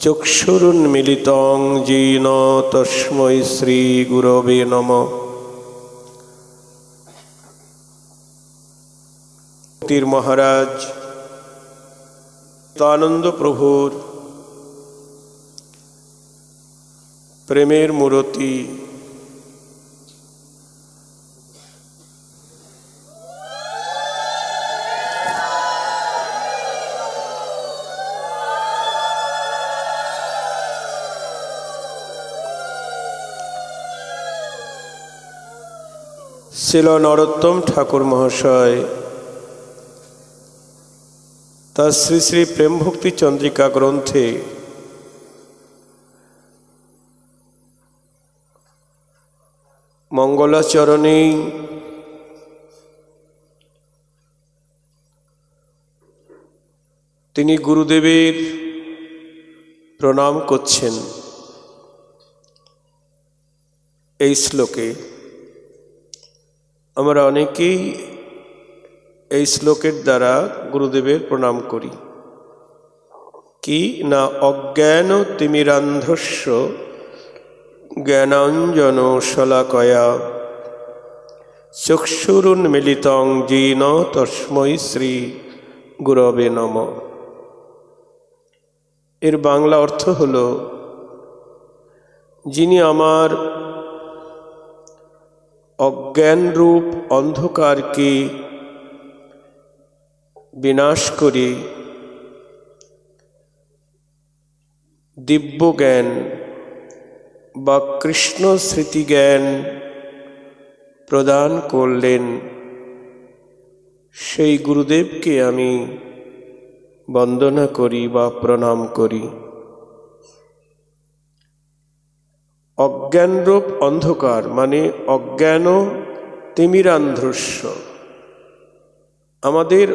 চক্ষুরুন্মিলিতং येन তস্मै শ্রী গুরবে নমঃ। তীর মহারাজ আনন্দ প্রভুর প্রেমের মূরতি শ্রীল নরোত্তম ঠাকুর মহাশয় তার শ্রী শ্রী প্রেম ভক্তি চন্দ্রিকা গ্রন্থে মঙ্গলাচরণে তিনি গুরুদেবের প্রণাম করছেন। এই শ্লোকে আমরা অনেকেই এই শ্লোকের দ্বারা গুরুদেবের প্রণাম করি। কি না, অজ্ঞান তিমিরান্ধস্য জ্ঞানাঞ্জন শলাকয়া চক্ষুরুন্মিলিতং येन তস্मै শ্রী গুরবে নমঃ। এর বাংলা অর্থ হল, যিনি আমার অজ্ঞানরূপ অন্ধকারকে বিনাশ করে দিব্য জ্ঞান বা কৃষ্ণ স্মৃতি জ্ঞান প্রদান করলেন, সেই গুরুদেবকে আমি বন্দনা করি বা প্রণাম করি। অজ্ঞানরূপ অন্ধকার মানে অজ্ঞান তিমিরান্ধস্য, আমাদের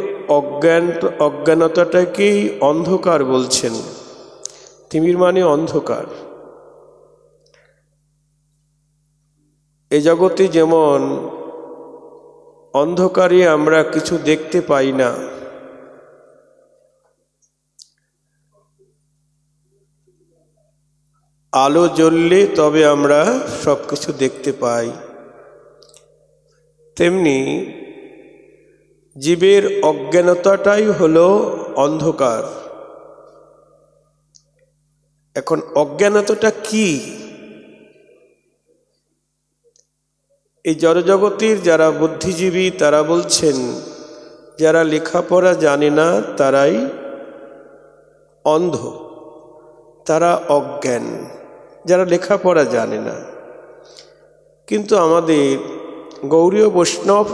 অজ্ঞানতাটাকেই অন্ধকার বলছেন। তিমির মানে অন্ধকার। এ জগতে যেমন অন্ধকারে আমরা কিছু দেখতে পাই না, আলো জ্বললে তবে আমরা সব কিছু দেখতে পাই, তেমনি জীবের অজ্ঞানতাটাই হলো অন্ধকার। এখন অজ্ঞানতাটা কি? এই জড়জগতের যারা বুদ্ধিজীবী তারা বলছেন, যারা লেখাপড়া জানে না তারাই অন্ধ, তারা অজ্ঞান, যারা লেখাপড়া জানে না। কিন্তু আমাদের গৌড়ীয় বৈষ্ণব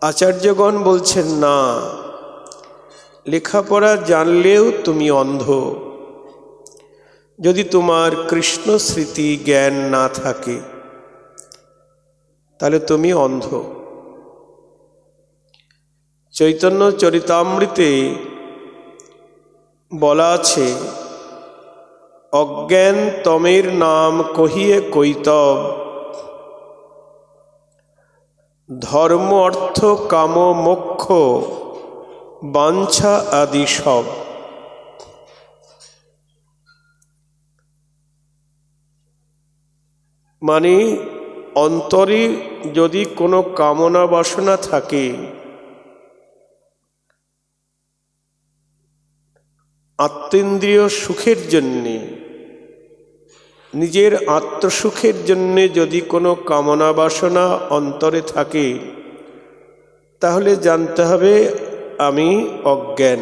আচার্যগণ বলছেন, না, লেখাপড়া জানলেও তুমি অন্ধ। যদি তোমার কৃষ্ণ স্মৃতি জ্ঞান না থাকে তাহলে তুমি অন্ধ। চৈতন্য চরিতামৃতে বলা আছে, অজ্ঞান তমের নাম কহিয়ে কৈতব, ধর্ম অর্থ কাম মোক্ষ বাঞ্ছা আদি সব। মানে অন্তরে যদি কোনো কামনা বাসনা থাকে, আত্মেন্দ্রিয় সুখের জন্যে, নিজের আত্মসুখের জন্যে যদি কোনো কামনা বাসনা অন্তরে থাকে, তাহলে জানতে হবে আমি অজ্ঞান।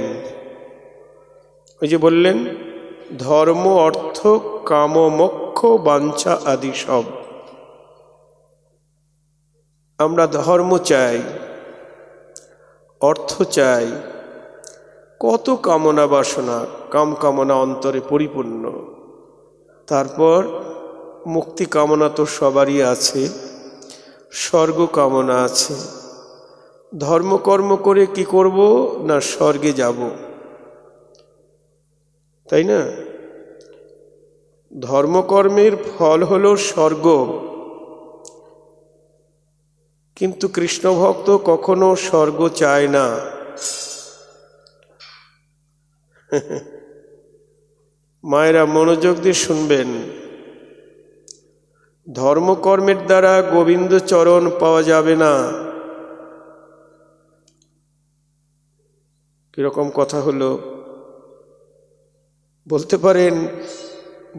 ওই যে বললেন, ধর্ম অর্থ কাম মোক্ষ বাঞ্ছা আদি সব। আমরা ধর্ম চাই, অর্থ চাই, কত কামনা বাসনা, কামনা অন্তরে পরিপূর্ণ। তারপর মুক্তি কামনা তো সবারই আছে, স্বর্গ কামনা আছে। ধর্মকর্ম করে কি করব না, স্বর্গে যাব, তাই না? ধর্মকর্মের ফল হলো স্বর্গ। কিন্তু কৃষ্ণ ভক্ত কখনো স্বর্গ চায় না। মায়েরা মনোযোগ দিয়ে শুনবেন। ধর্মকর্মের দ্বারা গোবিন্দ চরণ পাওয়া যাবে না। কিরকম কথা হলো? বলতে পারেন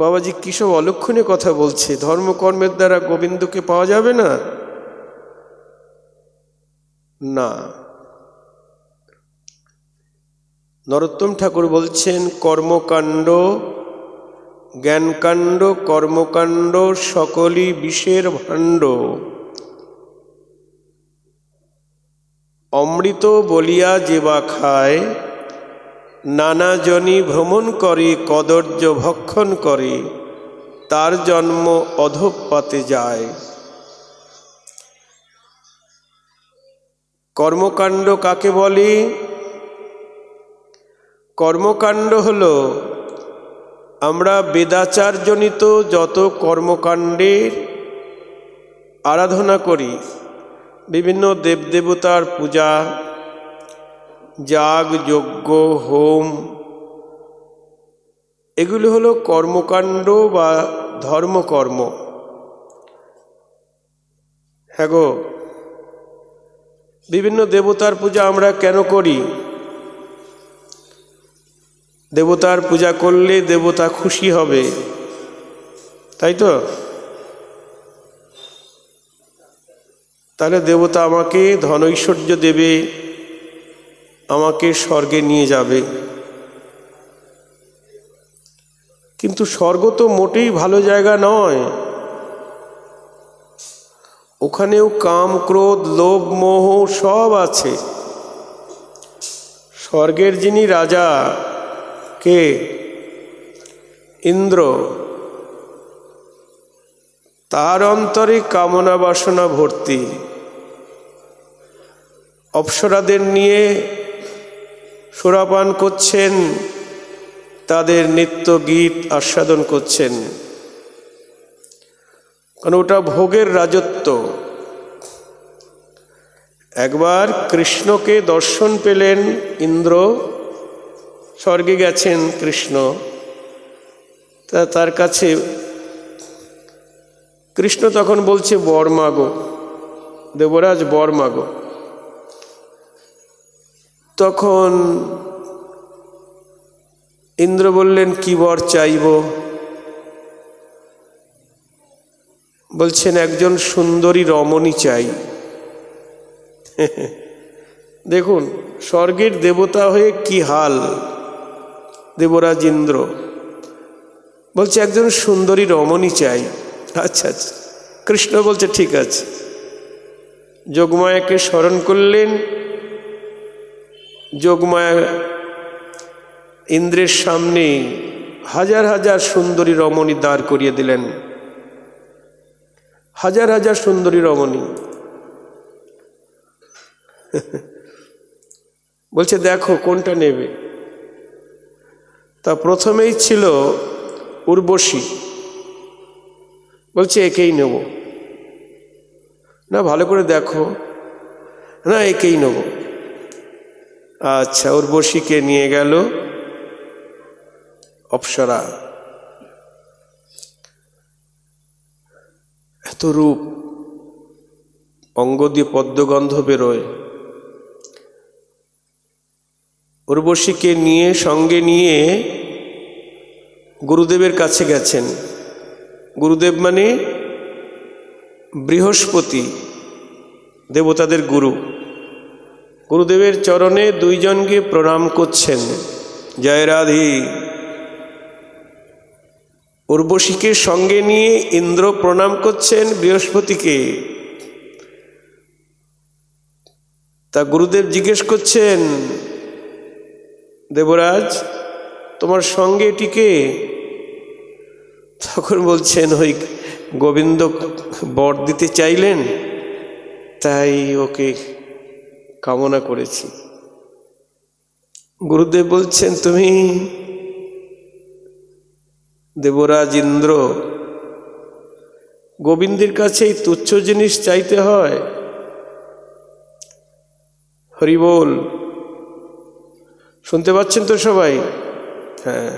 বাবাজি কি সব অলক্ষণীয় কথা বলছে, ধর্মকর্মের দ্বারা গোবিন্দকে পাওয়া যাবে না? না, নরোত্তম ঠাকুর বলছেন কর্মকাণ্ড জ্ঞানকাণ্ড কর্মকাণ্ড সকলই বিষের ভাণ্ড, অমৃত বলিয়া যেবা খায়, নানা জনি ভ্রমণ করে কদর্য ভক্ষণ করে, তার জন্ম অধঃপাতে যায়। কর্মকাণ্ড কাকে বলে? কর্মকাণ্ড হলো আমরা বেদাচারজনিত যত কর্মকাণ্ডের আরাধনা করি, বিভিন্ন দেবদেবতার পূজা, যাগ যজ্ঞ হোম, এগুলি হলো কর্মকাণ্ড বা ধর্মকর্ম। হ্যাঁ গো, বিভিন্ন দেবতার পূজা আমরা কেন করি? দেবতার পূজা করলে দেবতা খুশি হবে, তাই তো? তাহলে দেবতা আমাকে ধন ঐশ্বর্য দেবে, আমাকে স্বর্গে নিয়ে যাবে। কিন্তু স্বর্গ তো মোটেই ভালো জায়গা নয়। ওখানেও কাম ক্রোধ লোভ মোহ সব আছে। স্বর্গের যিনি রাজা কে? ইন্দ্র। তার অন্তরে কামনা বাসনা ভর্তি। অপ্সরাদের নিয়ে সুরাপান করছেন, তাদের নিত্য গীত আস্বাদন করছেন, কারণ ওটা ভোগের রাজত্ব। একবার কৃষ্ণকে দর্শন পেলেন ইন্দ্র, স্বর্গে গেছেন কৃষ্ণ, তার কাছে কৃষ্ণ তখন বলছে বর মাগো, দেবরাজ বর মাগো। তখন ইন্দ্র বললেন কি বর চাইব? বলছেন একজন সুন্দরী রমণী চাই। দেখুন স্বর্গের দেবতা হয়ে কি হাল। দেবরাজ ইন্দ্র বলছে একজন সুন্দরী রমণী চাই। আচ্ছা আচ্ছা, কৃষ্ণ বলছে ঠিক আছে। যোগমায়াকে স্মরণ করলেন, যোগমায়া ইন্দ্রের সামনে হাজার হাজার সুন্দরী রমণী দাঁড় করিয়ে দিলেন, হাজার হাজার সুন্দরী রমণী। বলছে দেখো কোনটা নেবে। তা প্রথমেই ছিল উর্বশী, বলছে একেই নেব। না ভালো করে দেখো, না একেই নেব। আচ্ছা, উর্বশীকে নিয়ে গেল অপ্সরা। এত রূপ, অঙ্গ দিয়ে পদ্মগন্ধ বেরোয়। উর্বশীকে নিয়ে সঙ্গে নিয়ে গুরুদেবের কাছে গেছেন। গুরুদেব মানে বৃহস্পতি, দেবতাদের গুরু। গুরুদেবের চরণে দুইজন গিয়ে প্রণাম করছেন, জয় রাধে। উর্বশীকে সঙ্গে নিয়ে ইন্দ্র প্রণাম করছেন বৃহস্পতিকে। তা গুরুদেব জিজ্ঞেস করছেন, দেবরাজ তোমার সঙ্গে এটিকে? তখন বলছেন ওই গোবিন্দ বর দিতে চাইলেন, তাই ওকে কামনা করেছি। গুরুদেব বলছেন তুমি দেবরাজ ইন্দ্র, গোবিন্দের কাছে এই তুচ্ছ জিনিস চাইতে হয়? হরি বল, শুনতে পাচ্ছেন তো সবাই? হ্যাঁ,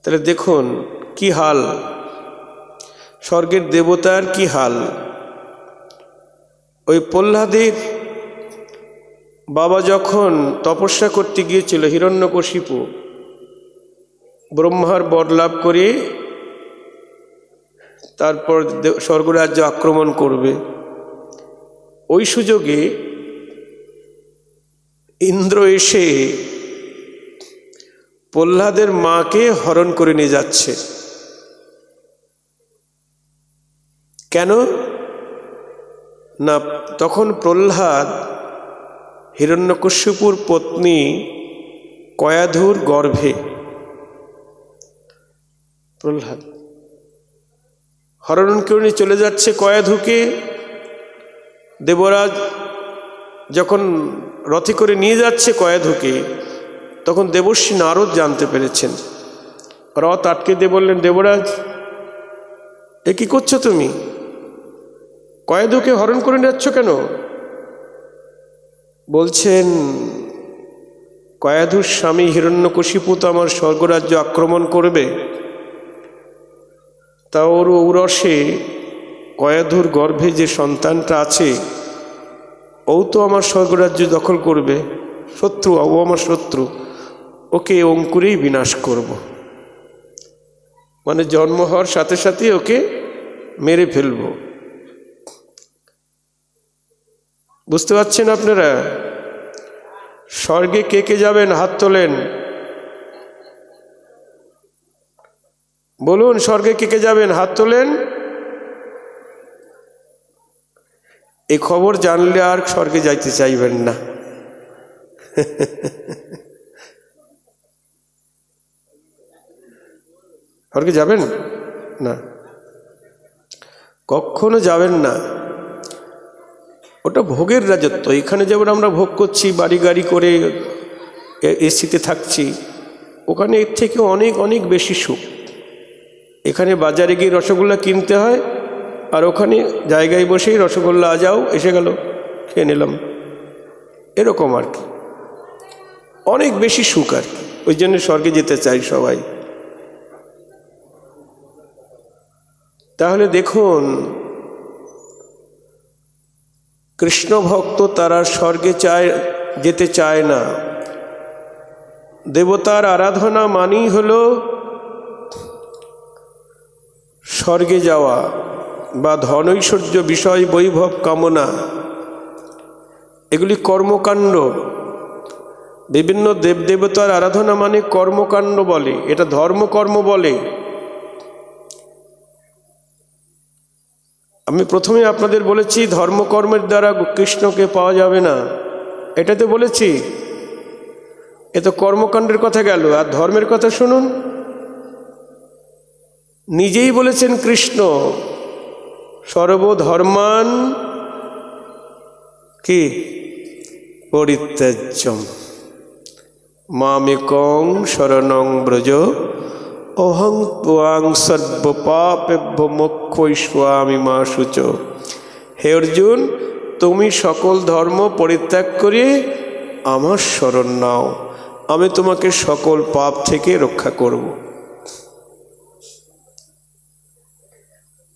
তাহলে দেখুন কি হাল, স্বর্গের দেবতার কি হাল। ওই প্রহ্লাদের বাবা যখন তপস্যা করতে গিয়েছিল, হিরণ্যকশিপু ব্রহ্মার বর লাভ করে তারপর স্বর্গরাজ্য আক্রমণ করবে, ওই সুযোগে ইন্দ্র এসে প্রহ্লাদের মাকে হরণ করে নিয়ে যাচ্ছে। কেন না, তখন প্রহ্লাদ হিরণ্যকশিপুর পত্নী কয়াধুর গর্ভে। প্রহ্লাদ হরণ করে নিয়ে চলে যাচ্ছে কয়াধুকে। দেবরাজ যখন রথে করে নিয়ে যাচ্ছে কয়াধুকে, তখন দেবর্ষি নারদ জানতে পেরেছেন। রথ আটকে দিয়ে বললেন, দেবরাজ এ কি করছো তুমি? কয়াধুকে হরণ করে নিয়ে যাচ্ছ কেন? বলছেন, কয়াধুর স্বামী হিরণ্যকশিপু তো আমার স্বর্গরাজ্য আক্রমণ করবে, তা ওর ঔরসে কয়াধুর গর্ভে যে সন্তানটা আছে ও তো আমার স্বর্গরাজ্য দখল করবে। শত্রু, ও আমার শত্রু, ওকে অঙ্কুরেই বিনাশ করব। মানে জন্ম হওয়ার সাথে সাথে ওকে মেরে ফেলব। বুঝতে পারছেন আপনারা? স্বর্গে কে কে যাবেন? হাত তোলেন, বলুন স্বর্গে কে কে যাবেন? হাত তোলেন। এই খবর জানলে আর স্বর্গে যাইতে চাইবেন না। স্বর্গে যাবেন না, কখনো যাবেন না। ওটা ভোগের রাজত্ব। এখানে যেমন আমরা ভোগ করছি, বাড়ি গাড়ি করে এসিতে থাকছি, ওখানে এর থেকে অনেক অনেক বেশি সুখ। এখানে বাজারে গিয়ে রসগোল্লা কিনতে হয়, আর ওখানে জায়গায় বসেই রসগোল্লা যাও এসে গেল, খেয়ে নিলাম, এরকম আর কি, অনেক বেশি সুখ আর কি। ওই জন্য স্বর্গে যেতে চাই সবাই। তাহলে দেখুন, কৃষ্ণ ভক্ত তারা স্বর্গে যেতে চায় না। দেবতার আরাধনা মানেই হলো স্বর্গে যাওয়া বা ধনৈশ্বর্য, বিষয় বৈভব কামনা, এগুলি কর্মকাণ্ড। বিভিন্ন দেবদেবতার আরাধনা মানে কর্মকাণ্ড বলে, এটা ধর্মকর্ম বলে। আমি প্রথমে আপনাদের বলেছি ধর্মকর্মের দ্বারা কৃষ্ণকে পাওয়া যাবে না, এটা তো বলেছি। এ তো কর্মকাণ্ডের কথা গেল, আর ধর্মের কথা শুনুন। নিজেই বলেছেন কৃষ্ণ, সর্বধর্মান কি পরিত্যাজ্যম মামেকং শরণং ব্রজ অহং ত্বাং সর্বপাপেভ্যো মোক্ষয়িষ্যামি মা শুচ। হে অর্জুন, তুমি সকল ধর্ম পরিত্যাগ করে আমার শরণ নাও, আমি তোমাকে সকল পাপ থেকে রক্ষা করব।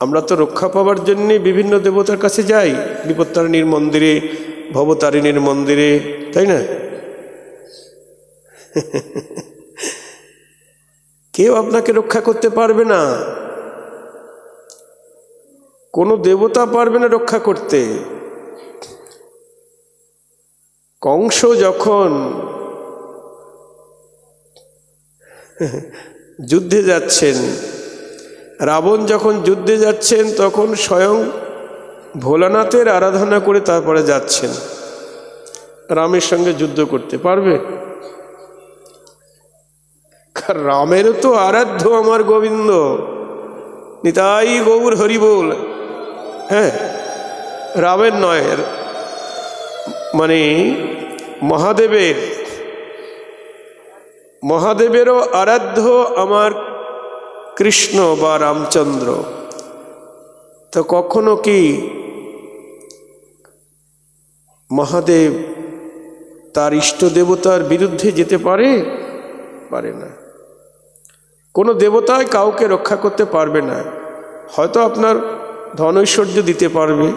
আমরা তো রক্ষা পাওয়ার জন্যে বিভিন্ন দেবতার কাছে যাই, বিপত্তারিণীর মন্দিরে, ভবতারিণীর মন্দিরে, তাই না? কেউ আপনাকে রক্ষা করতে পারবে না, কোনো দেবতা পারবে না রক্ষা করতে। কংস যখন যুদ্ধে যাচ্ছেন, রাবণ যখন যুদ্ধে যাচ্ছেন, তখন স্বয়ং ভোলানাথের আরাধনা করে তারপরে যাচ্ছেন। রামের সঙ্গে যুদ্ধ করতে পারবে? রামেরও তো আরাধ্য আমার গোবিন্দ, নিতাই গৌর হরি বল। হ্যাঁ, রামের নয়, মানে মহাদেবেরও আরাধ্য আমার কৃষ্ণ বা রামচন্দ্র। তো কখনো কি মহাদেব তার ইষ্ট দেবতার বিরুদ্ধে যেতে পারে? পারে না। কোনো দেবতাই কাউকে রক্ষা করতে পারবে না। হয়তো আপনার ধন ঐশ্বর্য দিতে পারবে,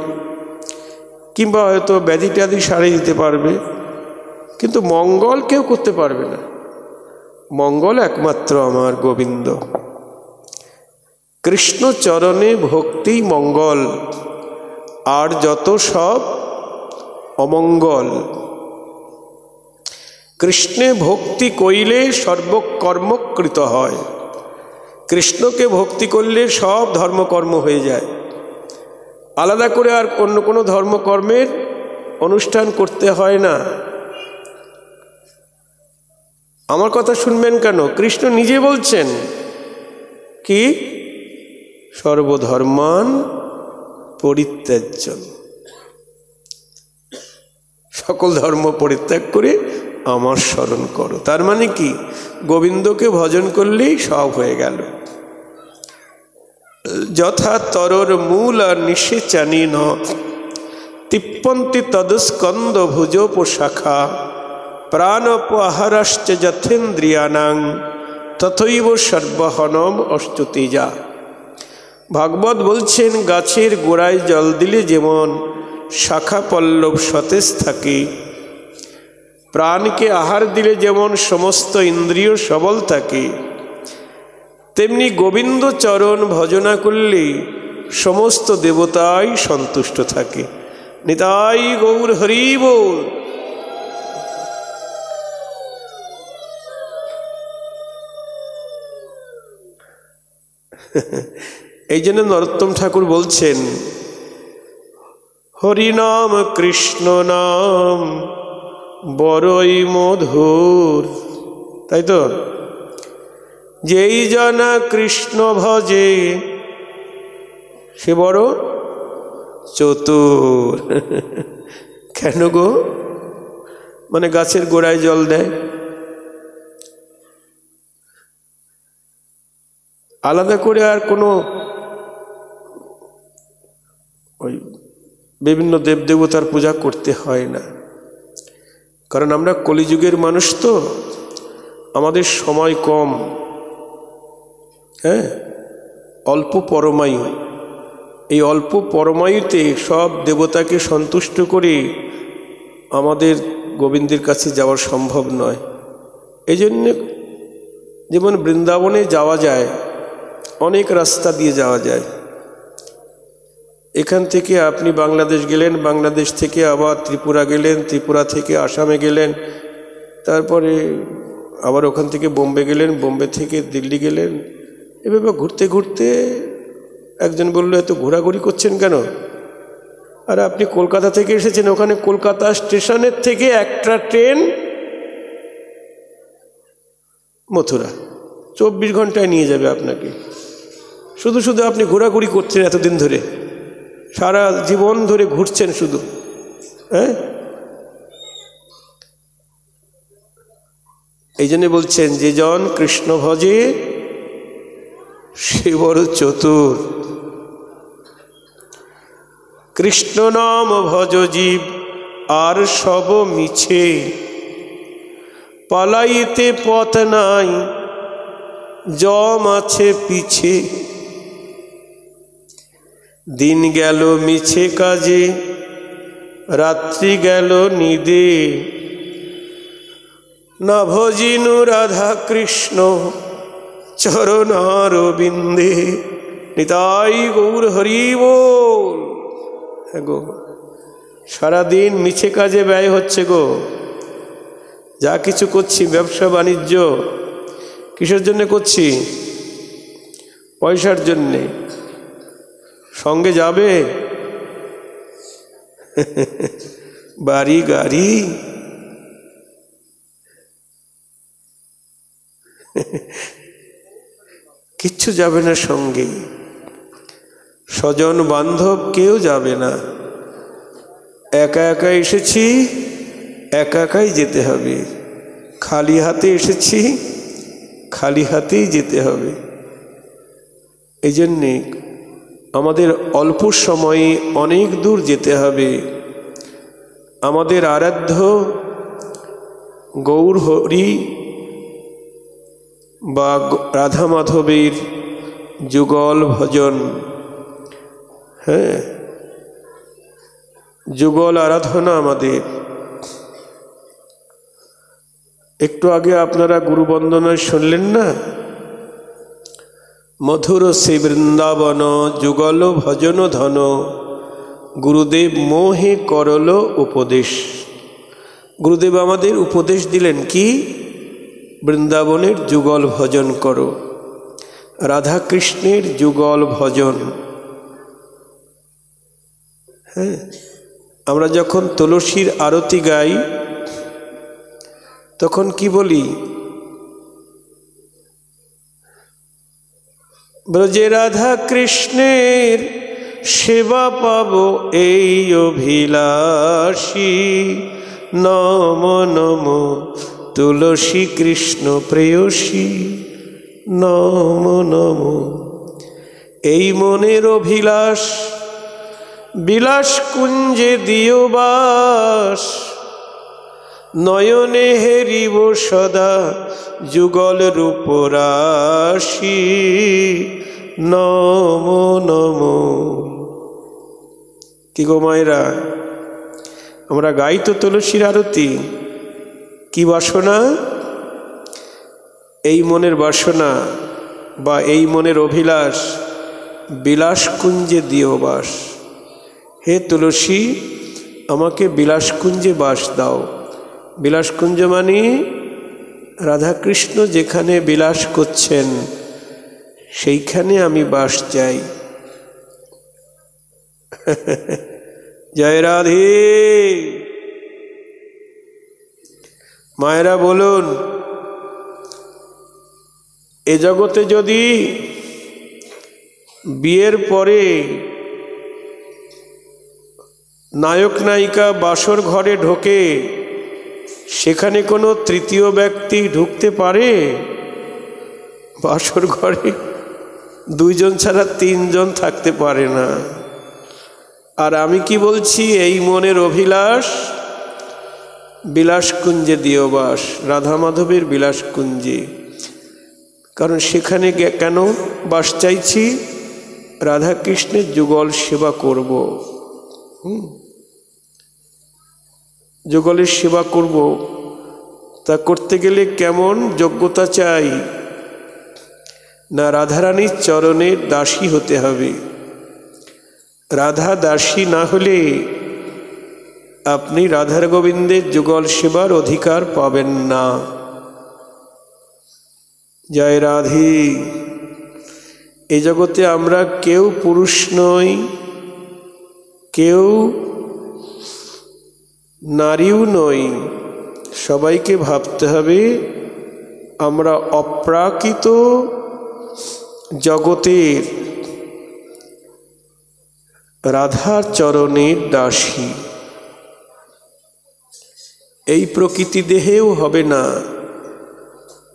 কিংবা হয়তো ব্যাধি ট্যাধি সারিয়ে দিতে পারবে, কিন্তু মঙ্গল কেউ করতে পারবে না। মঙ্গল একমাত্র আমার গোবিন্দ। কৃষ্ণ চরণে ভক্তি মঙ্গল, আর যত সব অমঙ্গল। কৃষ্ণে ভক্তি কইলে সর্বকর্মকৃত হয়। কৃষ্ণকে ভক্তি করলে সব ধর্মকর্ম হয়ে যায়। আলাদা করে আর অন্য কোনো ধর্মকর্মের অনুষ্ঠান করতে হয় না। আমার কথা শুনবেন কেন? কৃষ্ণ নিজে বলছেন কি, সর্বধর্মান পরিত্যাজ্য, সকল ধর্ম পরিত্যাগ করে আমার স্মরণ করো। তার মানে কি, গোবিন্দকে ভজন করলেই সব হয়ে গেল। যথা তরর মূল আর নিষেচানি ন তিপ্পন্তি তদস্কন্দ ভুজোপশাখা প্রাণোপহারাশ্চ যথেন্দ্রিয়ানাং তথৈব সর্বহনম অস্তুতিজা। ভাগবত বলছেন, গাছের গোড়ায় জল দিলে যেমন শাখা পল্লব সতেজ থাকে, প্রাণকে আহার দিলে যেমন সমস্ত ইন্দ্রিয় সবল থাকে, তেমনি গোবিন্দ চরণ ভজনা করলে সমস্ত দেবতাই সন্তুষ্ট থাকে। নিতাই গৌর হরি বল। এই জন্য নরোত্তম ঠাকুর বলছেন, হরিনাম কৃষ্ণ নাম বড়ই মধুর। তাই তো, যেই জানা কৃষ্ণ ভজে সে বড় চতুর। কেন গো? মানে গাছের গোড়ায় জল দেয়, আলাদা করে আর কোনো ওই বিভিন্ন দেবদেবতার পূজা করতে হয় না। কারণ আমরা কলিযুগের মানুষ তো, আমাদের সময় কম। হ্যাঁ, অল্প পরমায়ু। এই অল্প পরমায়ুতে সব দেবতাকে সন্তুষ্ট করে আমাদের গোবিন্দের কাছে যাওয়া সম্ভব নয়। এই জন্যে যেমন বৃন্দাবনে যাওয়া যায়, অনেক রাস্তা দিয়ে যাওয়া যায়। এখান থেকে আপনি বাংলাদেশ গেলেন, বাংলাদেশ থেকে আবার ত্রিপুরা গেলেন, ত্রিপুরা থেকে আসামে গেলেন, তারপরে আবার ওখান থেকে বোম্বে গেলেন, বোম্বে থেকে দিল্লি গেলেন। এভাবে ঘুরতে ঘুরতে একজন বলল, এত ঘোরাঘুরি করছেন কেন? আর আপনি কলকাতা থেকে এসেছেন, ওখানে কলকাতা স্টেশনের থেকে একটা ট্রেন মথুরা, 24 ঘন্টায় নিয়ে যাবে আপনাকে। শুধু শুধু আপনি ঘোরাঘুরি করছেন এতদিন ধরে, সারা জীবন ধরে ঘুরছেন শুধু। হ্যাঁ, এই জন্য বলছেন, যে জন কৃষ্ণ ভজে সে বড় চতুর। কৃষ্ণ নাম ভজ জীব আর সব মিছে, পালাইতে পথ নাই জম আছে পিছে। দিন গেল মিছে কাজে, রাত্রি গেল নিদে, না ভজিনু রাধা কৃষ্ণ চরণারবিন্দে। নিতাই গৌর হরি বল। হ্যাঁ গো, সারাদিন মিছে কাজে ব্যয় হচ্ছে গো। যা কিছু করছি, ব্যবসা বাণিজ্য, কিসের জন্য করছি? পয়সার জন্যে। সঙ্গে যাবে বাড়ি গাড়ি, কিচ্ছু যাবে না সঙ্গে। স্বজন বান্ধব কেউ যাবে না। একা একা এসেছি, একা একাই যেতে হবে। খালি হাতে এসেছি, খালি হাতেই যেতে হবে। এই জন্যে আমাদের অল্প সময়ে অনেক দূর যেতে হবে। আমাদের আরাধ্য গৌর হরি বা রাধা মাধবের যুগল ভজন, হ্যাঁ, যুগল আরাধনা আমাদের। একটু আগে আপনারা গুরু বন্দনায় শুনলেন না, মধুর সে বৃন্দাবন যুগল ভজন ধন, গুরুদেব মোহে করল উপদেশ। গুরুদেব আমাদের উপদেশ দিলেন কি? বৃন্দাবনের যুগল ভজন করো, রাধা কৃষ্ণের যুগল ভজন। হ্যাঁ, আমরা যখন তুলসীর আরতি গাই তখন কি বলি? ব্রজে রাধা কৃষ্ণের সেবা পাবো এই অভিলাষী, নম নম তুলসী কৃষ্ণ প্রেয়সী, নম নম। এই মনের অভিলাষ বিলাস কুঞ্জে দিও বাস, নয়নে হেরিব সদা যুগল রূপরাশি, নম নম। কি গো মায়েরা, আমরা গাই তো তুলসীর আরতি, কি বাসনা? এই মনের বাসনা বা এই মনের অভিলাষ বিলাস কুঞ্জে দিও বাস। হে তুলসী, আমাকে বিলাসকুঞ্জে বাস দাও। বিলাসকুঞ্জ মানে রাধাকৃষ্ণ যেখানে বিলাস করছেন সেইখানে আমি বাস চাই। জয় রাধে। মায়েরা বলুন, এ জগতে যদি বিয়ের পরে নায়ক নায়িকা বাসর ঘরে ঢোকে, সেখানে কোনো তৃতীয় ব্যক্তি ঢুকতে পারে? বাসর ঘরে দুইজন ছাড়া তিনজন থাকতে পারে না। আর আমি কি বলছি? এই মনের অভিলাষ বিলাসকুঞ্জে দিও বাস, রাধা মাধবের বিলাসকুঞ্জে। কারণ সেখানে কেন বাস চাইছি? রাধা কৃষ্ণের যুগল সেবা করব। যুগলের সেবা করব, তা করতে গেলে কেমন যোগ্যতা চাই? না, রাধারানীর চরণের দাসী হতে হবে। রাধা দাসী না হলে আপনি রাধার গোবিন্দের যুগল সেবার অধিকার পাবেন না। জয় রাধে। এই জগতে আমরা কেউ পুরুষ নই, কেউ নারীও নই। সবাইকে ভাবতে হবে আমরা অপ্রাকৃত জগতের রাধার চরণের দাসী। এই প্রকৃতি দেহেও হবে না,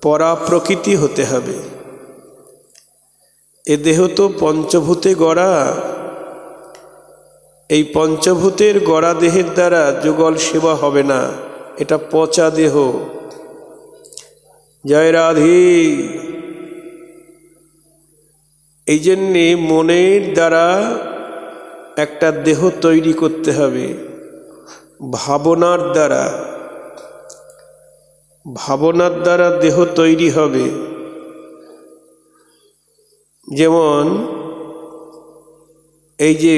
পরা প্রকৃতি হতে হবে। এ দেহ তো পঞ্চভূতে গড়া, এই পঞ্চভূতের গড়া দেহের দ্বারা যুগল সেবা হবে না, এটা পচা দেহ। জয় রাধে। এই জন্যে মনের দ্বারা একটা দেহ তৈরি করতে হবে, ভাবনার দ্বারা। ভাবনার দ্বারা দেহ তৈরি হবে। যেমন এই যে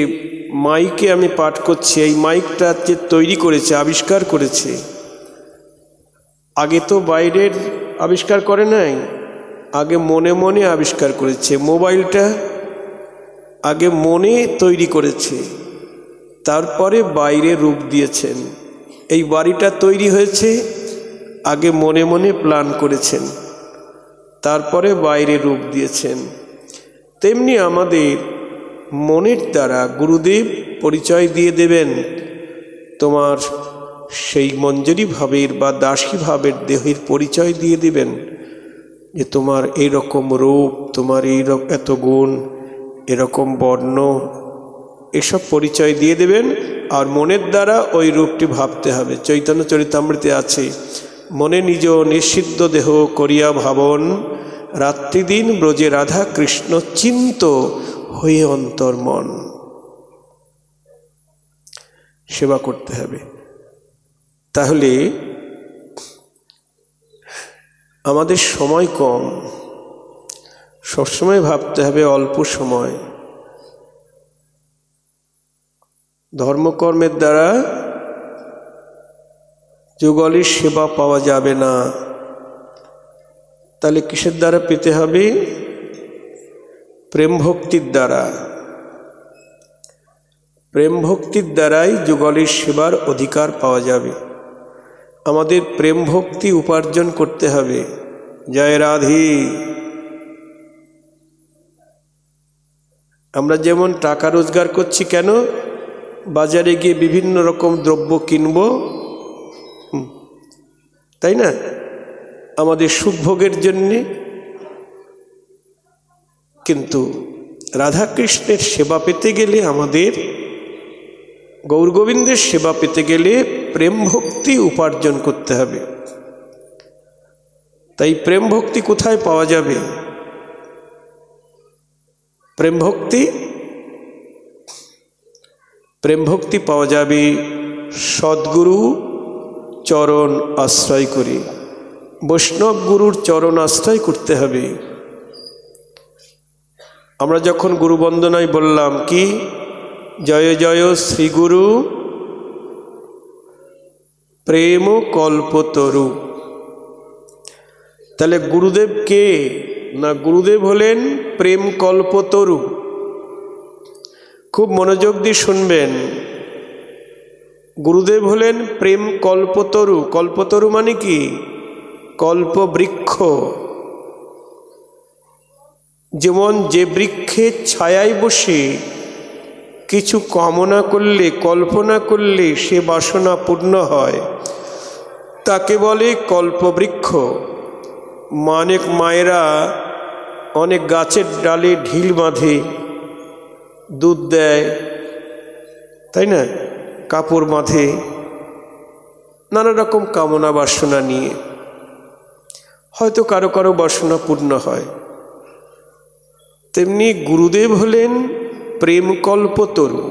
মাইকে আমি পাঠ করছি, এই মাইকটা যে তৈরি করেছে, আবিষ্কার করেছে, আগে তো বাইরের আবিষ্কার করে নাই, আগে মনে মনে আবিষ্কার করেছে। মোবাইলটা আগে মনে তৈরি করেছে, তারপরে বাইরে রূপ দিয়েছেন। এই বাড়িটা তৈরি হয়েছে, আগে মনে মনে প্ল্যান করেছেন, তারপরে বাইরে রূপ দিয়েছেন। তেমনি আমাদের মনের দ্বারা গুরুদেব পরিচয় দিয়ে দেবেন। তোমার সেই মঞ্জরি ভাবের বা দাসী ভাবের দেহের পরিচয় দিয়ে দিবেন, যে তোমার এইরকম রূপ, তোমার এইরকম এত গুণ, এরকম বর্ণ, এসব পরিচয় দিয়ে দেবেন। আর মনের দ্বারা ওই রূপটি ভাবতে হবে। চৈতন্য চরিতামৃতে আছে, মনে নিজ নিষিদ্ধ দেহ করিয়া ভাবন, রাত্রিদিন ব্রজে রাধা কৃষ্ণ চিন্ত হয়ে অন্তর্মন। সেবা করতে হবে। তাহলে আমাদের সময় কম, সবসময় ভাবতে হবে অল্প সময়। ধর্মকর্মের দ্বারা যুগলের সেবা পাওয়া যাবে না। তাহলে কিসের দ্বারা পেতে হবে? প্রেম ভক্তির দ্বারা। প্রেম ভক্তির দ্বারাই যুগলের সেবার অধিকার পাওয়া যাবে। আমাদের প্রেম ভক্তি উপার্জন করতে হবে। জয় রাধে। আমরা যেমন টাকা রোজগার করছি কেন? বাজারে গিয়ে বিভিন্ন রকম দ্রব্য কিনব, তাই না? আমাদের সুখভোগের জন্যে। কিন্তু রাধাকৃষ্ণের সেবা পেতে গেলে, আমাদের গৌরগোবিন্দের সেবা পেতে গেলে প্রেম ভক্তি উপার্জন করতে হবে। তাই প্রেম ভক্তি কোথায় পাওয়া যাবে? প্রেম ভক্তি পাওয়া যাবে সদ্গুরু চরণ আশ্রয় করে। বৈষ্ণব গুরুর চরণ আশ্রয় করতে হবে। আমরা যখন গুরু বন্দনায় বললাম কি, জয় জয় শ্রী গুরু প্রেম কল্পতরু, তাহলে গুরুদেব কে? না, গুরুদেব হলেন প্রেম কল্পতরু। খুব মনোযোগ দিয়ে শুনবেন। গুরুদেব হলেন প্রেম কল্পতরু। কল্পতরু মানে কি? কল্পবৃক্ষ। যেমন যে বৃক্ষের ছায়ায় বসে কিছু কামনা করলে, কল্পনা করলে সে বাসনা পূর্ণ হয়, তাকে বলে কল্পবৃক্ষ। অনেক মায়েরা অনেক গাছের ডালে ঢিল বাঁধে, দুধ দেয়, তাই না? কাপড় বাঁধে, নানা রকম কামনা বাসনা নিয়ে। হয়তো কারো কারো বাসনা পূর্ণ হয়। তেমনি গুরুদেব হলেন প্রেম কল্পতরু,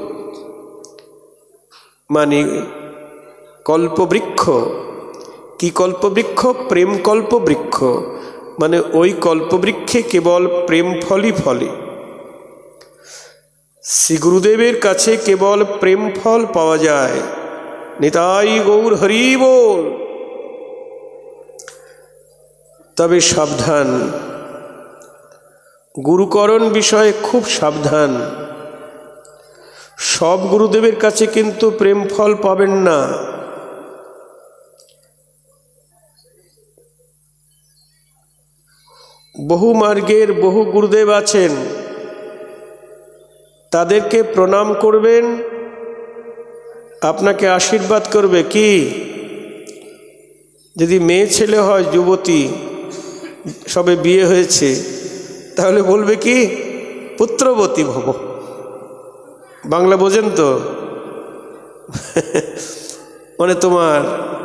মানে কল্পবৃক্ষ। কি কল্পবৃক্ষ? প্রেম কল্পবৃক্ষ। মানে ওই কল্পবৃক্ষে কেবল প্রেম ফলই ফলে। শ্রী গুরুদেবের কাছে কেবল প্রেম ফল পাওয়া যায়। নিতাই গৌর হরি বল। তবে সাবধান, গুরুকরণ বিষয়ে খুব সাবধান। সব গুরুদেবের কাছে কিন্তু প্রেম ফল পাবেন না। বহু মার্গের বহু গুরুদেব আছেন, তাদেরকে প্রণাম করবেন, আপনাকে আশীর্বাদ করবে। কি? যদি মেয়ে ছেলে হয়, যুবতী, সবে বিয়ে হয়েছে, তাহলে বলবে কি? পুত্রবতী ভব। বাংলা বোঝেন তো? মানে তোমার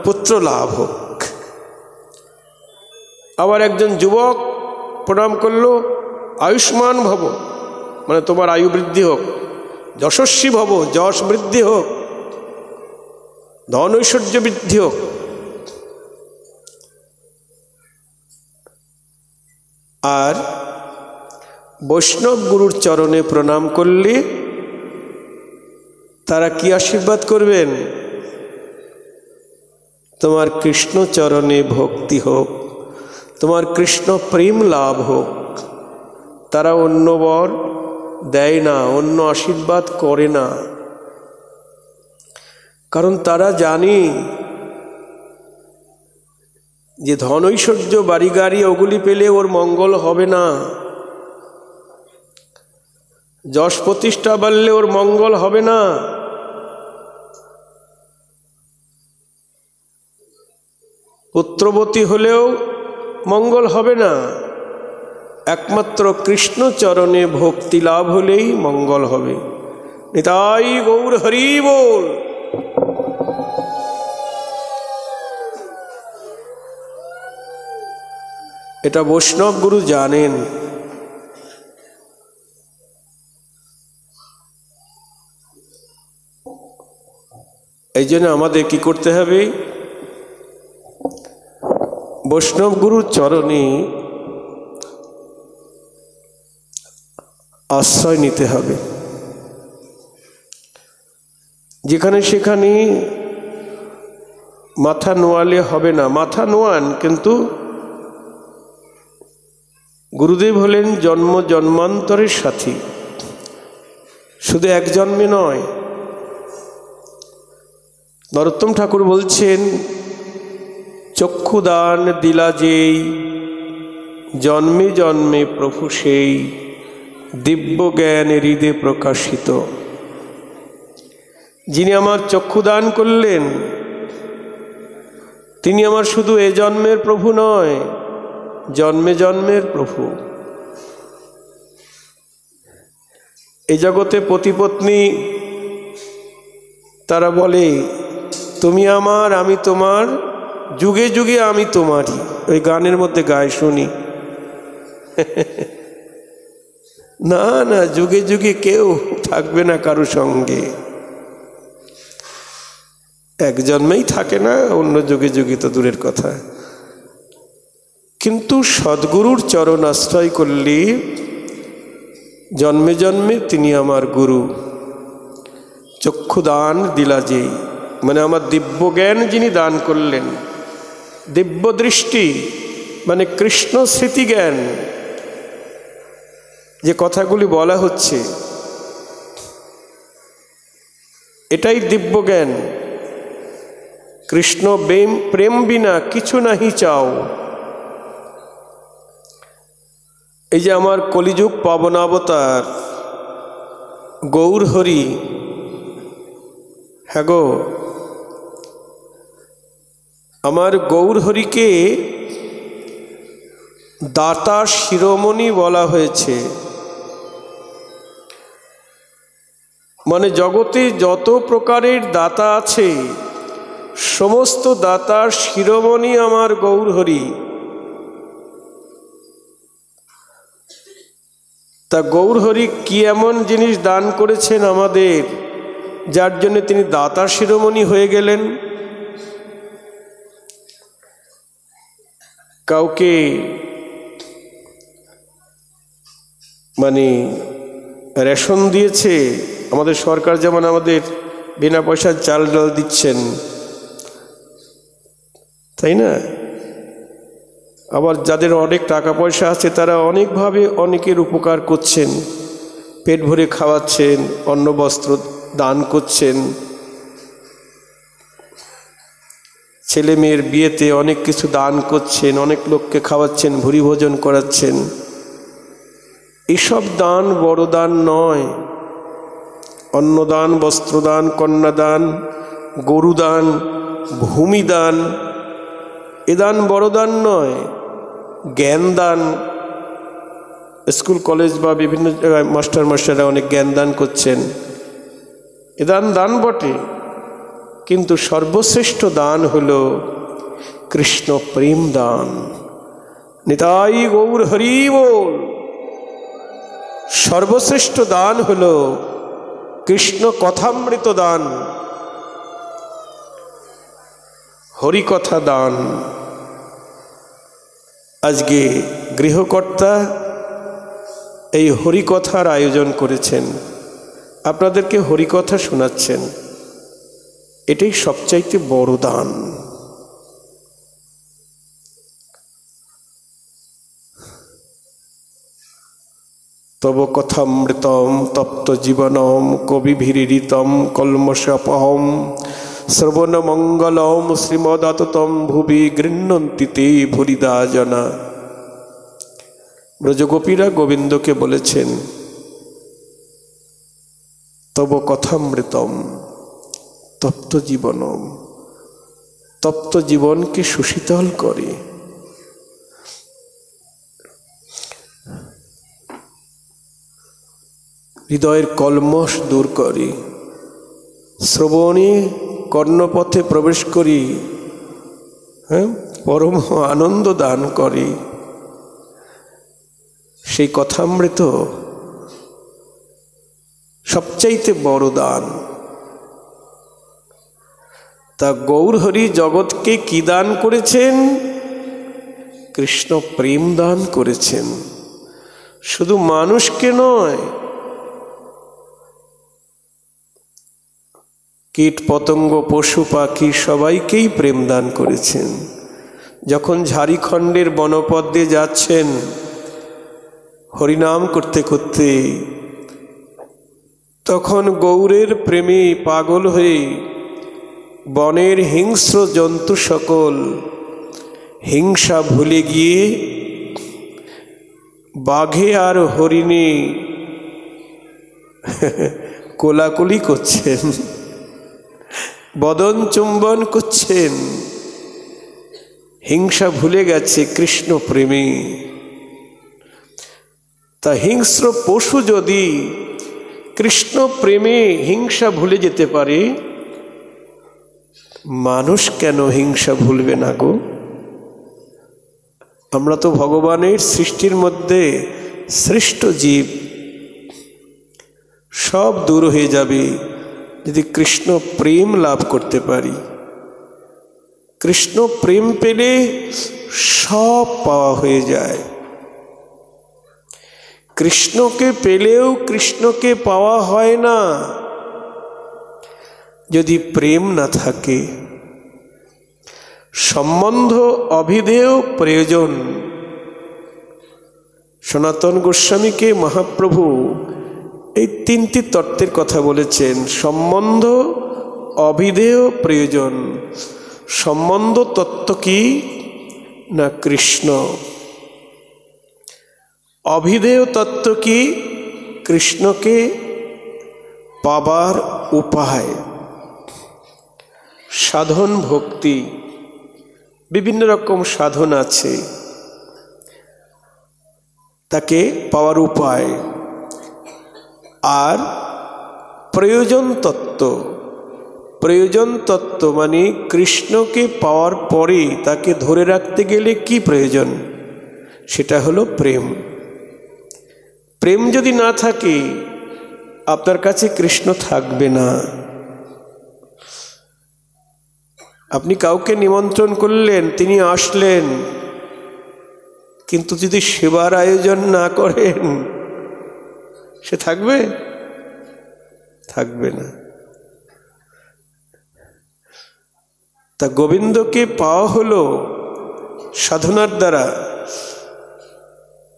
পুত্র লাভ হোক। আবার একজন যুবক প্রণাম করলো, আয়ুষ্মান ভব, মানে তোমার আয়ু বৃদ্ধি হোক। যশস্বী ভব, যশ বৃদ্ধি হোক। ধন ঐশ্বর্য বৃদ্ধি হোক। আর বৈষ্ণব গুরুর চরণে প্রণাম করলে তারা কি আশীর্বাদ করবেন? তোমার কৃষ্ণ চরণে ভক্তি হোক, তোমার কৃষ্ণ প্রেম লাভ হোক। তারা অন্য বর দেয় না, অন্য আশীর্বাদ করে না। কারণ তারা জানে যে ধন ঐশ্বর্য, বাড়ি গাড়ি, ওগুলি পেলে ওর মঙ্গল হবে না। যশ প্রতিষ্ঠা বাড়লে ওর মঙ্গল হবে না। পুত্রবতী হলেও মঙ্গল হবে না। একমাত্র কৃষ্ণ চরণে ভক্তি লাভ হলেই মঙ্গল হবে। নিতাই গৌর হরি বল। এটা বৈষ্ণব গুরু জানেন। এই জন্য আমাদের কি করতে হবে? বৈষ্ণব গুরুর চরণে আশ্রয় নিতে হবে। যেখানে সেখানে মাথা নোয়ালে হবে না। মাথা নোয়ান, কিন্তু গুরুদেব হলেন জন্ম জন্মান্তরের সাথী, শুধু এক জন্মে নয়। নরোত্তম ঠাকুর বলছেন, চক্ষুদান দিলা যেই, জন্মে জন্মে প্রভু সেই, দিব্য জ্ঞান হৃদে প্রকাশিত। যিনি আমার চক্ষুদান করলেন, তিনি আমার শুধু এ জন্মের প্রভু নয়, জন্মে জন্মের প্রভু। এই জগতে পতিপত্নী তারা বলে, তুমি আমার আমি তোমার, যুগে যুগে আমি তোমারই। ওই গানের মধ্যে গায়, শুনি। না না, যুগে যুগে কেউ থাকবে না কারো সঙ্গে। এক জন্মেই থাকে না, অন্য যুগে যুগে তো দূরের কথা। কিন্তু সদ্গুরুর চরণ আশ্রয় করলে জন্মে জন্মে তিনি আমার গুরু। চক্ষুদান দিলা যেই, মানে আমার দিব্য জ্ঞান যিনি দান করলেন, দিব্য দৃষ্টি মানে কৃষ্ণ স্মৃতি জ্ঞান। যে কথাগুলি বলা হচ্ছে এটাই দিব্য জ্ঞান। কৃষ্ণ প্রেম বিনা কিছু নাহি চাও। এই যে আমার কলিযুগ পাবনাবতার গৌর হরি, হ্যাঁ গো, আমার গৌর হরিকে দাতা শিরোমণি বলা হয়েছে। মানে জগতে যত প্রকারের দাতা আছে, সমস্ত দাতার শিরোমণি আমার গৌর হরি। তা গৌর হরি কি এমন জিনিস দান করেছেন আমাদের, যার জন্য তিনি দাতার শিরোমণি হয়ে গেলেন? কাউকে মানে রেশন দিয়েছে, আমাদের সরকার যেমন আমাদের বিনা পয়সার চাল ডাল দিচ্ছেন, তাই না? আবার যাদের অনেক টাকা পয়সা আছে তারা অনেকভাবে অনেকের উপকার করছেন, পেট ভরে খাওয়াচ্ছেন, অন্ন বস্ত্র দান করছেন, ছেলে মেয়ের বিয়েতে অনেক কিছু দান করছেন, অনেক লোককে খাওয়াচ্ছেন, ভুরি ভোজন করাচ্ছেন। এসব দান বড় দান নয়। অন্নদান, বস্ত্রদান, কন্যাদান, গরুদান, ভূমিদান, এ দান বড় দান নয়। জ্ঞান দান, স্কুল কলেজ বা বিভিন্ন জায়গায় মাস্টাররা অনেক জ্ঞান দান করছেন, এ দান দান বটে, কিন্তু সর্বশ্রেষ্ঠ দান হল কৃষ্ণ প্রেম দান। নিতাই গৌর হরি বল। সর্বশ্রেষ্ঠ দান হল কৃষ্ণ কথামৃত দান, হরিকথা দান। আজকে গৃহকর্তা এই হরিকথার আয়োজন করেছেন, আপনাদেরকে হরিকথা শোনাচ্ছেন। এটাই সবচাইতে বড় দান। তব কথামৃতম তপ্ত জীবনম কবিভিরিতম কলমশাপহম শ্রবণ মঙ্গলম শ্রীমদাততম ভুবি গৃহ্ণন্তি তে ভুরিদা জনা। ব্রজগোপীরা গোবিন্দকে বলেছেন, তব কথামৃতম তপ্ত জীবনম, তপ্ত জীবনকে সুশীতল করে। হৃদয়ের কলমশ দূর করে। শ্রবণে কর্ণপথে প্রবেশ করি, হ্যাঁ, পরম আনন্দ দান করে। সেই কথামৃত সবচাইতে বড় দান। তা গৌরহরি জগৎকে কি দান করেছেন? কৃষ্ণ প্রেম দান করেছেন। শুধু মানুষকে নয়, কীট পতঙ্গ পশু পাখি সবাইকেই প্রেম দান করেছেন। যখন ঝাড়খণ্ডের বনপথ দিয়ে যাচ্ছেন হরিনাম করতে করতে, তখন গৌরের প্রেমে পাগল হয়ে বনের হিংস্র জন্তু সকল হিংসা ভুলে গিয়ে বাঘে আর হরিণে কোলাকুলি করছেন, বদন চুম্বন করছেন। হিংসা ভুলে গেছে কৃষ্ণ প্রেমে। তা হিংস্র পশু যদি কৃষ্ণ প্রেমে হিংসা ভুলে যেতে পারে, মানুষ কেন হিংসা ভুলবে না গো? আমরা তো ভগবানের সৃষ্টির মধ্যে শ্রেষ্ঠ জীব। সব দূর হয়ে যাবে যদি কৃষ্ণ প্রেম লাভ করতে পারি। কৃষ্ণ প্রেম পেলে সব পাওয়া হয়ে যায়। কৃষ্ণকে পেলেও কৃষ্ণকে পাওয়া হয় না যদি প্রেম না থাকে। সম্বন্ধ অভিধেয় প্রয়োজন। সনাতন গোস্বামীকে মহাপ্রভু এই তিনটি তত্ত্বের কথা বলেছেন। সম্বন্ধ অভিধেয় প্রয়োজন। সম্বন্ধ তত্ত্ব কি না? কৃষ্ণ। অভিধেয় তত্ত্ব কি? কৃষ্ণকে পাবার উপায়, সাধন ভক্তি, বিভিন্ন রকম সাধন আছে, তাকে পাওয়ার উপায়। আর প্রয়োজন তত্ত্ব। প্রয়োজন তত্ত্ব মানে কৃষ্ণকে পাওয়ার পরে তাকে ধরে রাখতে গেলে কি প্রয়োজন? সেটা হলো প্রেম। প্রেম যদি না থাকে আপনার কাছে কৃষ্ণ থাকবে না। আপনি কাউকে নিমন্ত্রণ করলেন, তিনি আসলেন, কিন্তু যদি সেবার আয়োজন না করেন সে থাকবে? থাকবে না। তা গোবিন্দকে পাওয়া হলো সাধনার দ্বারা।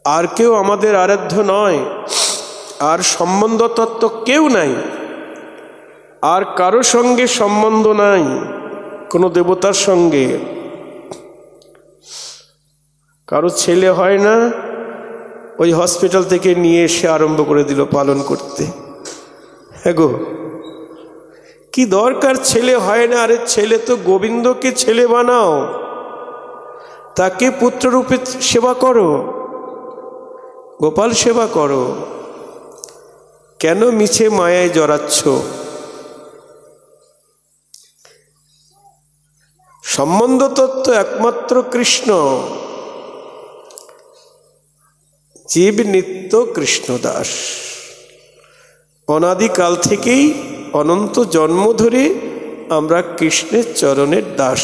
আর কেউ আমাদের আরাধ্য নয়, আর সম্বন্ধ তত্ত্ব কেউ নাই, আর কারো সঙ্গে সম্বন্ধ নাই, কোনো দেবতার সঙ্গে। কারো ছেলে হয় না, ওই হসপিটাল থেকে নিয়ে এসে আরম্ভ করে দিল পালন করতে। হ্যাঁ গো, কি দরকার? ছেলে হয় না, আরে ছেলে তো গোবিন্দকে ছেলে বানাও, তাকে পুত্ররূপে সেবা করো, গোপাল সেবা করো। কেন মিছে মায়ায় জড়াচ্ছ? সম্বন্ধ তত্ত্ব একমাত্র কৃষ্ণ। জীব নিত্য কৃষ্ণদাস। অনাদিকাল থেকেই অনন্ত জন্ম ধরে আমরা কৃষ্ণের চরণের দাস।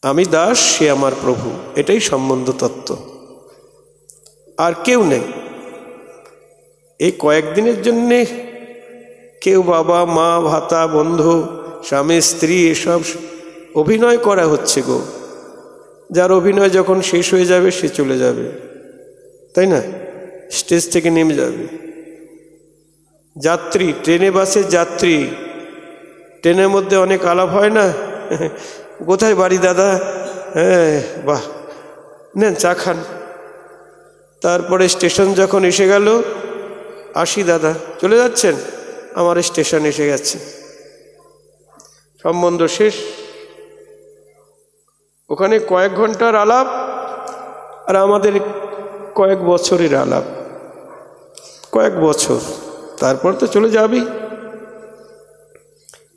আমি দাস, সে আমার প্রভু। এটাই সম্বন্ধ তত্ত্ব, আর কেউ নেই। এই কয়েকদিনের জন্যে কেউ বাবা মা ভাতা বন্ধু স্বামী স্ত্রী এসব অভিনয় করা হচ্ছে গো। যার অভিনয় যখন শেষ হয়ে যাবে সে চলে যাবে, তাই না? স্টেজ থেকে নেমে যাবে। যাত্রী, ট্রেনে বাসে যাত্রী, ট্রেনের মধ্যে অনেক আলাপ হয় না, কোথায় বাড়ি দাদা? হ্যাঁ, বাহ, নেন চা খান। তারপরে স্টেশন যখন এসে গেল, আসি দাদা, চলে যাচ্ছেন? আমার স্টেশন এসে গেছে। সম্বন্ধ শেষ। ওখানে কয়েক ঘন্টার আলাপ, আর আমাদের কয়েক বছরের আলাপ। কয়েক বছর, তারপর তো চলে যাবি।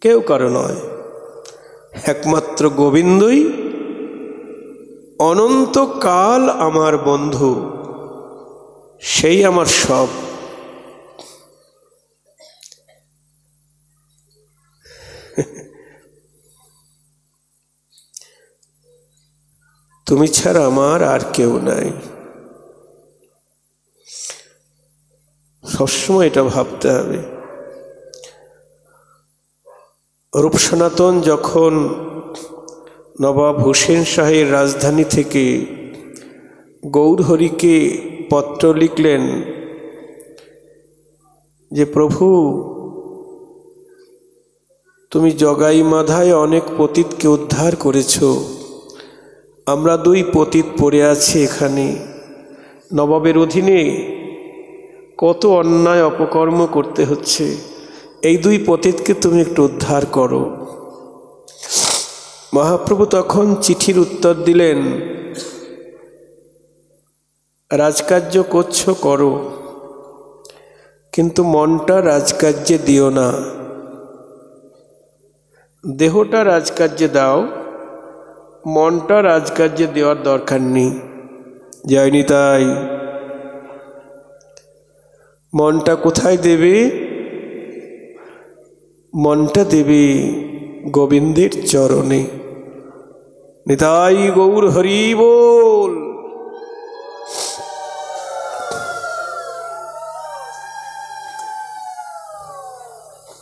কেউ কারো নয়, একমাত্র গোবিন্দই অনন্তকাল আমার বন্ধু, সেই আমার সব। তুমি ছাড়া আমার আর কেউ নাই। সবসময় এটা ভাবতে হবে। রূপ সনাতন যখন নবাব হোসেন শাহের রাজধানী থেকে গৌরহরিকে পত্র লিখলেন যে প্রভু, তুমি জগাই মাধায় অনেক পতিতকে উদ্ধার করেছ, আমরা 2 পতিত পড়ে আছি এখানে। নবাবের অধীনে কত অন্যায় অপকর্ম করতে হচ্ছে, এই 2 পতিতকে তুমি একটু উদ্ধার করো। মহাপ্রভু তখন চিঠির উত্তর দিলেন, রাজকার্য করছো করো, কিন্তু মনটা রাজকার্যে দিও না। দেহটা রাজকার্যে দাও, মনটা রাজকার্যে দেওয়ার দরকার নেই। যায়নি তাই। মনটা কোথায় দেবে? মনটা দেবে গোবিন্দের চরণে। নিতাই গৌর হরি বল।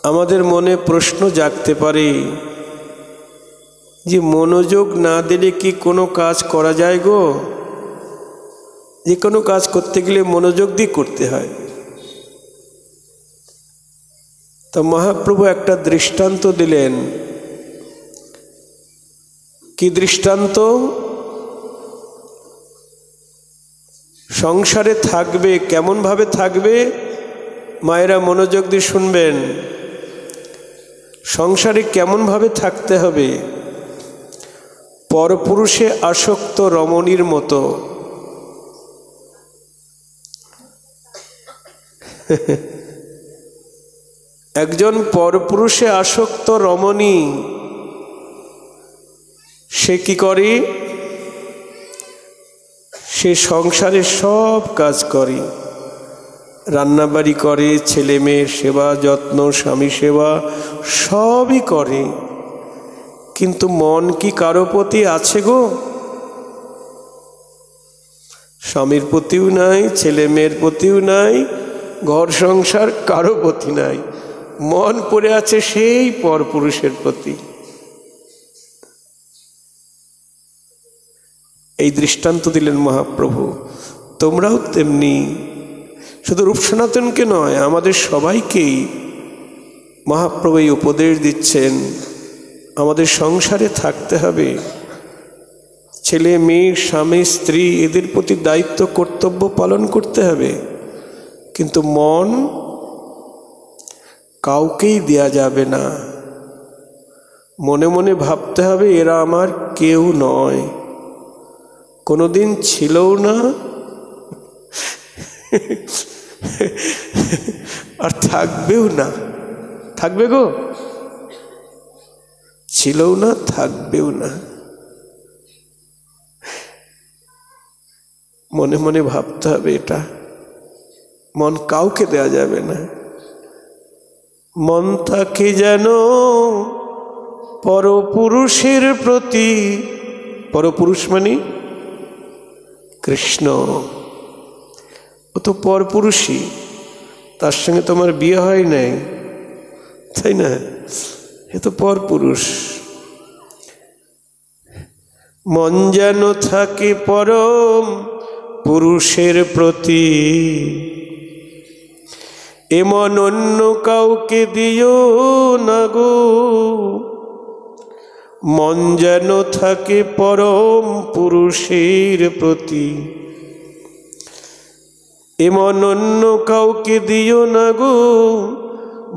আমাদের মনে প্রশ্ন জাগতে পারে যে মনোযোগ না দিলে কি কোনো কাজ করা যায় গো? যে কোনো কাজ করতে গেলে মনোযোগ দিয়ে করতে হয়। তো মহাপ্রভু একটা দৃষ্টান্ত দিলেন। কি দৃষ্টান্ত? সংসারে থাকবে, কেমন ভাবে থাকবে? মায়েরা মনোযোগ দিয়ে শুনবেন। সংসারে কেমন ভাবে থাকতে হবে? পরপুরুষে আসক্ত রমণীর মতো। একজন পরপুরুষে আসক্ত রমণী সে কি করে? সে সংসারে সব কাজ করে, রান্নাবাড়ি করে, ছেলে মেয়ের সেবা যত্ন, স্বামী সেবা সবই করে, কিন্তু মন কি কারো প্রতি আছে গো? স্বামীর প্রতিও নাই, ছেলে মেয়ের প্রতিও নাই, ঘর সংসার কারো প্রতি নাই। মন পড়ে আছে সেই পরপুরুষের প্রতি। এই দৃষ্টান্ত দিলেন মহাপ্রভু। তোমরাও তেমনি, শুধু রূপ সনাতনকে নয়, আমাদের সবাইকেই মহাপ্রভু এই উপদেশ দিচ্ছেন। আমাদের সংসারে থাকতে হবে, ছেলে মেয়ে, স্বামী স্ত্রী এদের প্রতি দায়িত্ব কর্তব্য পালন করতে হবে, কিন্তু মন কাউকেই দেয়া যাবে না। মনে মনে ভাবতে হবে এরা আমার কেউ নয়, কোনোদিন ছিলও না আর থাকবেও না। থাকবে গো? ছিলও না, থাকবেও না। মনে মনে ভাবতে হবে এটা। মন কাউকে দেয়া যাবে না। মন থাকে যেন পরপুরুষের প্রতি। পরপুরুষ মানে কৃষ্ণ। ও তো পরপুরুষই, তার সঙ্গে তোমার বিয়ে হয় নাই, তাই না? এ তো পরপুরুষ। মন যেন থাকে পরম পুরুষের প্রতি, এমন অন্য কাউকে দিও না গো। মন যেন থাকে পরম পুরুষের প্রতি, এমন অন্য কাউকে দিও না গো।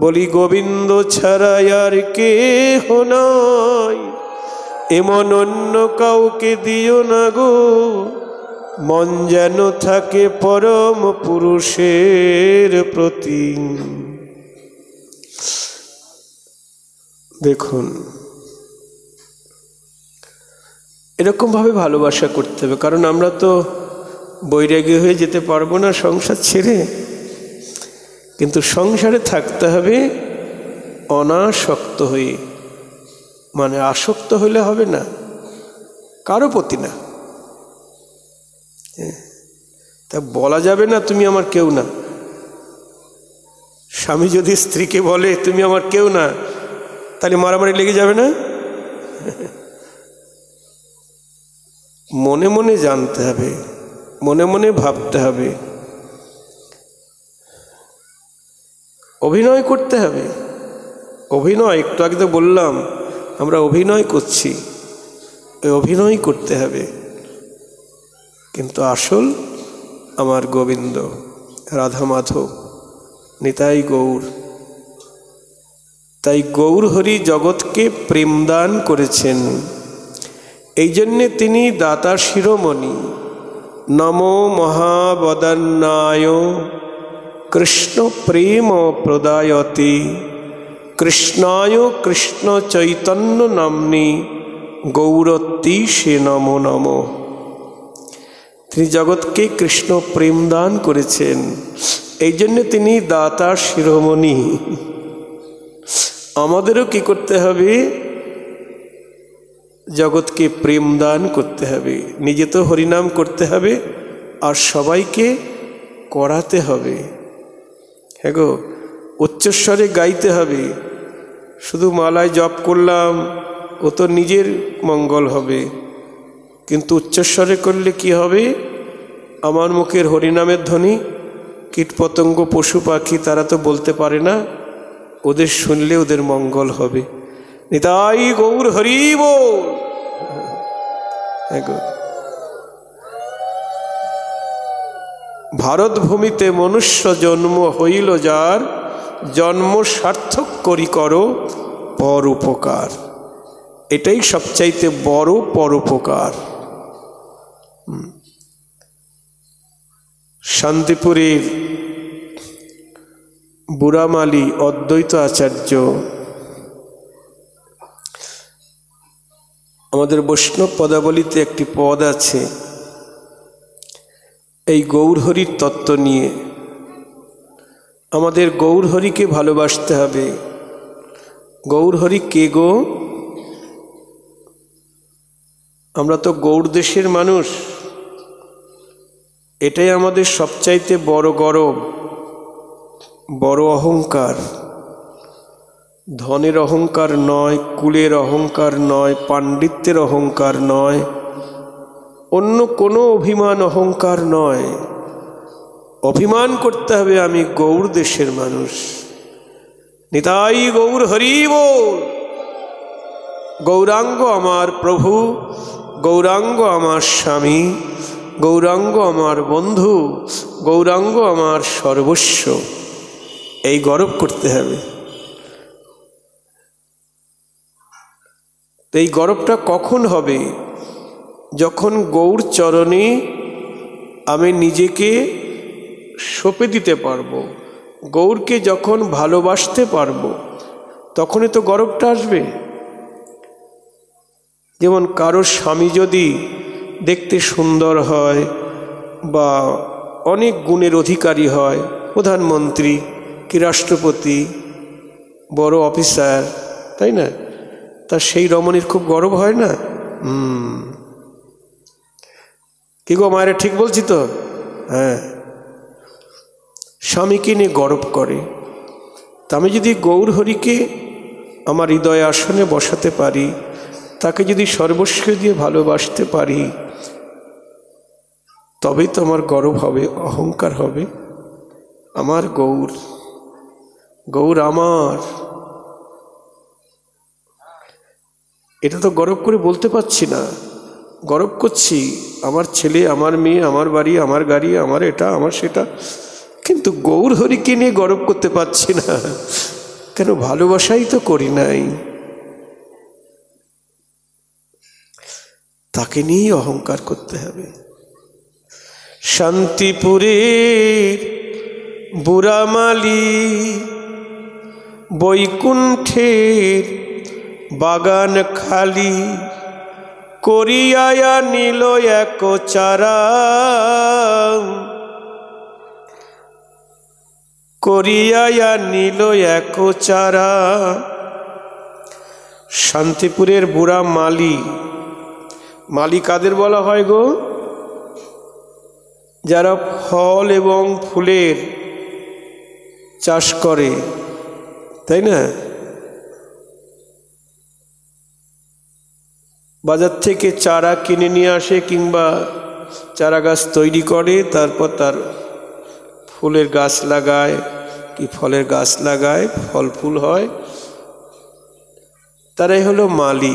বলি গোবিন্দ ছাড়া আর কেহ নাই, এমন অন্য কাউকে দিও না গো। মন যেন থাকে পরম পুরুষের প্রতি। দেখুন, এরকমভাবে ভালোবাসা করতে হবে, কারণ আমরা তো বৈরাগী হয়ে যেতে পারবো না সংসার ছেড়ে, কিন্তু সংসারে থাকতে হবে অনাসক্ত হয়ে। মানে আসক্ত হইলে হবে না, কারো প্রতি না। তা বলা যাবে না তুমি আমার কেউ না। স্বামী যদি স্ত্রীকে বলে তুমি আমার কেউ না, তাহলে মারামারি লেগে যাবে না? মনে মনে জানতে হবে, মনে মনে ভাবতে হবে, অভিনয় করতে হবে। অভিনয়, একটু আগে তো বললাম আমরা অভিনয় করছি, ওই অভিনয় করতে হবে। কিন্তু আসল আমার গোবিন্দ, রাধা মাধব, নিতাই গৌর। তাই গৌর হরি জগৎকে প্রেমদান করেছেন, এই জন্যে তিনি দাতা শিরোমণি। নমো মহাবদান্যায় কৃষ্ণ প্রেম প্রদায়তে কৃষ্ণায় কৃষ্ণ চৈতন্য নাম্নি গৌরতীশে নমো নমো। তিনি জগৎকে কৃষ্ণ প্রেম দান করেছেন, এই জন্যে তিনি দাতা শিরোমণি। আমাদেরও কি করতে হবে? জগৎকে প্রেম দান করতে হবে। নিজে তো হরিনাম করতে হবে, আর সবাইকে করাতে হবে। হ্যাঁ গো, উচ্চস্বরে গাইতে হবে। শুধু মালায় জপ করলাম, ও তো নিজের মঙ্গল হবে, কিন্তু উচ্চস্বরে করলে কি হবে? আমার মুখের হরিনামের ধ্বনি কীটপতঙ্গ পশু পাখি তারা তো বলতে পারে না, ওদের শুনলে ওদের মঙ্গল হবে। নিতাই গৌর হরি বল। ভারত ভূমিতে মনুষ্য জন্ম হইল যার, জন্ম সার্থক করি করো পর উপকার। এটাই সবচাইতে বড় পরোপকার। শান্তিপুরের বুড়ামালি অদ্বৈত আচার্য, আমাদের বৈষ্ণব পদাবলিতে একটি পদ আছে এই গৌরহরির তত্ত্ব নিয়ে। আমাদের গৌরহরিকে ভালোবাসতে হবে। গৌরহরি কে গো? আমরা তো গৌড় দেশের মানুষ, এটাই আমাদের সবচাইতে বড় গর্ব, বড় অহংকার। ধনের অহংকার নয়, কুলের অহংকার নয়, পাণ্ডিত্যের অহংকার নয়, অন্য কোনো অভিমান অহংকার নয়। অভিমান করতে হবে আমি গৌড় দেশের মানুষ। নিতাই গৌর হরি বল। গৌরাঙ্গ আমার প্রভু, গৌরাঙ্গ আমার স্বামী, গৌরাঙ্গ আমার বন্ধু, গৌরাঙ্গ আমার সর্বস্ব। এই গৌরব করতে হবে। এই গৌরবটা কখন হবে? যখন গৌর চরণে আমি নিজেকে সঁপে দিতে পারবো, গৌরকে যখন ভালোবাসতে পারবো, তখনই তো গৌরবটা আসবে। যেমন কারোর স্বামী যদি দেখতে সুন্দর হয় বা অনেক গুণের অধিকারী হয়, প্রধানমন্ত্রী কি রাষ্ট্রপতি, বড় অফিসার, তাই না? তা সেই রমণীর খুব গর্ব হয় না? কি গো মায়েরা, ঠিক বলছি তো? হ্যাঁ, স্বামীকে নিয়ে গর্ব করে। তা আমি যদি গৌরহরিকে আমার হৃদয় আসনে বসাতে পারি, তাকে যদি সর্বস্ব দিয়ে ভালোবাসতে পারি, তবেই তো আমার গর্ব হবে, অহংকার হবে। আমার গৌর, গৌর আমার। এটা তো গর্ব করে বলতে পারছি না, গর্ব করছি আমার ছেলে, আমার মেয়ে, আমার বাড়ি, আমার গাড়ি, আমার এটা, আমার সেটা, কিন্তু গৌর হরিকে নিয়ে গর্ব করতে পারছি না। কেন? ভালোবাসাই তো করি নাই। তাকে নিয়েই অহংকার করতে হবে। শান্তিপুরের বুড়ামালি, বৈকুণ্ঠের বাগান খালি, করিয়া নিল এক চারা, করিয়া নিল এক চারা। শান্তিপুরের বুড়া মালি, মালি কাদের বলা হয় গো? যারা ফল এবং ফুলের চাষ করে, তাই না? বাজার থেকে চারা কিনে নিয়ে আসে কিংবা চারা গাছ তৈরি করে, তারপর তার ফুলের গাছ লাগায় কি ফলের গাছ লাগায়, ফল ফুল হয়, তারাই হলো মালি।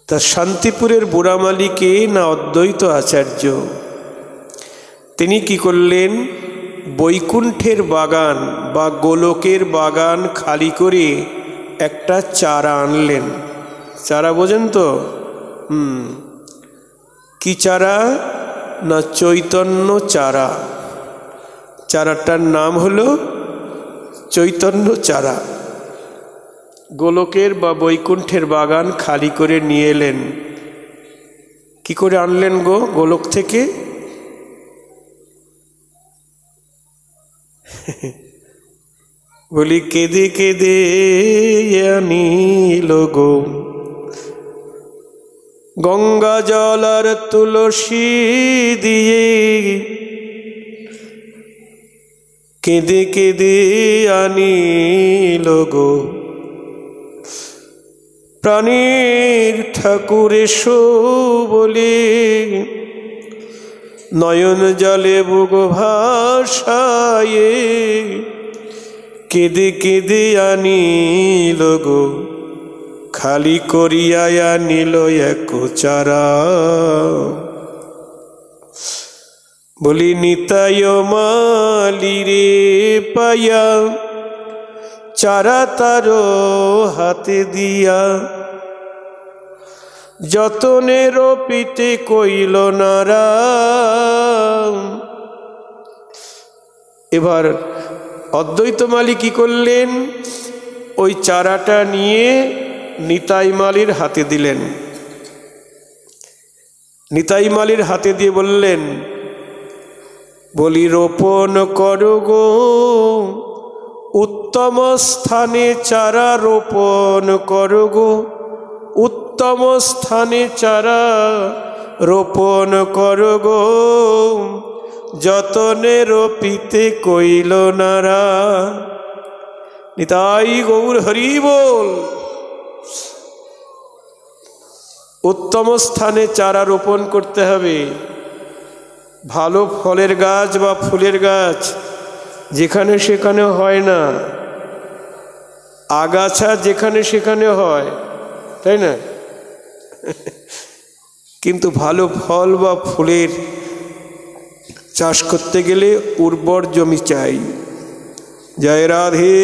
তা শান্তিপুরের বুড়া মালিকে না অদ্বৈত আচার্য, তিনি কি করলেন? বৈকুণ্ঠের বাগান বা গোলকের বাগান খালি করে একটা চারা আনলেন। চারা বোঝেন তো? কি চারা? না চৈতন্য চারা। চারাটার নাম হলো চৈতন্য চারা। গোলকের বা বৈকুণ্ঠের বাগান খালি করে নিয়ে এলেন। কি করে আনলেন গো গোলক থেকে? বলি কেঁদে কেঁদে আনিল গো গঙ্গা জল আর তুলসী দিয়ে, কেঁদে কেঁদে আনিল গো প্রাণীর ঠাকুর এসো বলে, নয়ন জলে বুক ভাসায়ে, কেঁদে কেঁদে আনিল গো খালি করিয়া নিল এক চারা। বলি নিতাই মালি রে পাইয়া, চারা তার হাতে দিয়া, যতনে রোপিতে কইল নারা। এবার অদ্বৈত মালি কি করলেন? ওই চারাটা নিয়ে নিতাই মালির হাতে দিলেন। নিতাই মালির হাতে দিয়ে বললেন, বলি রোপণ করো গো উত্তম স্থানে চারা, রোপণ করো গো উত্তম স্থানে চারা, রোপণ করো গো যতনে রোপিতে কইল নারা। নিতাই গৌর হরি বল। উত্তম স্থানে চারা রোপণ করতে হবে। ভালো ফলের গাছ বা ফুলের গাছ যেখানে সেখানে হয় না, আগাছা যেখানে সেখানে হয়, তাই না? কিন্তু ভালো ফল বা ফুলের চাষ করতে গেলে উর্বর জমি চাই। জয় রাধে।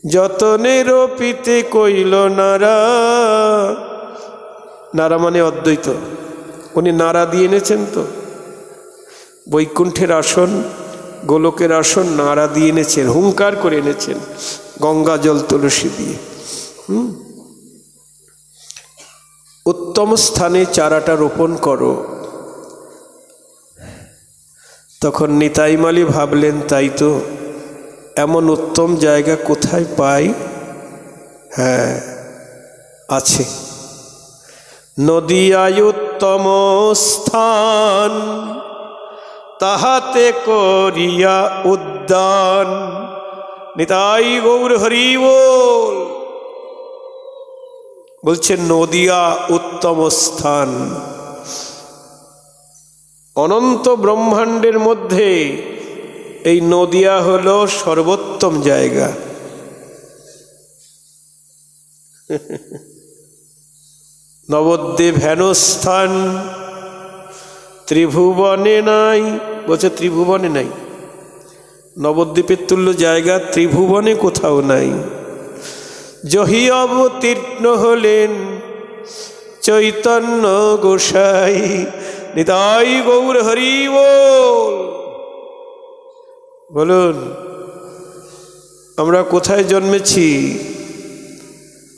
যতনে রোপিতে কইল নারা, নারা মানে অদ্বৈত, উনি নারা দিয়ে এনেছেন তো। বৈকুণ্ঠের আসন, গোলকের আসন নারা দিয়ে এনেছেন, হুঙ্কার করে এনেছেন গঙ্গা জল তুলসী দিয়ে। উত্তম স্থানে চারাটা রোপণ করো। তখন নিতাই মালি ভাবলেন, তাই তো, এমন উত্তম জায়গা কোথায় পাই? হ্যাঁ, আছে নদিয়ায় উত্তম স্থান, তাহাতে করিয়া উদ্যান। নিতাই গৌর হরি বল। বলছেন নদিয়া উত্তম স্থান। অনন্ত ব্রহ্মাণ্ডের মধ্যে এই নদিয়া হলো সর্বোত্তম জায়গা। নবদ্বীপ হেনস্থান ত্রিভুবনে নাই। বলছে ত্রিভুবনে নাই, নবদ্বীপের তুল্য জায়গা ত্রিভুবনে কোথাও নাই। জহি অবতীর্ণ হলেন চৈতন্য গোসাই। নিতাই গৌর হরি বল। বলুন, আমরা কোথায় জন্মেছি?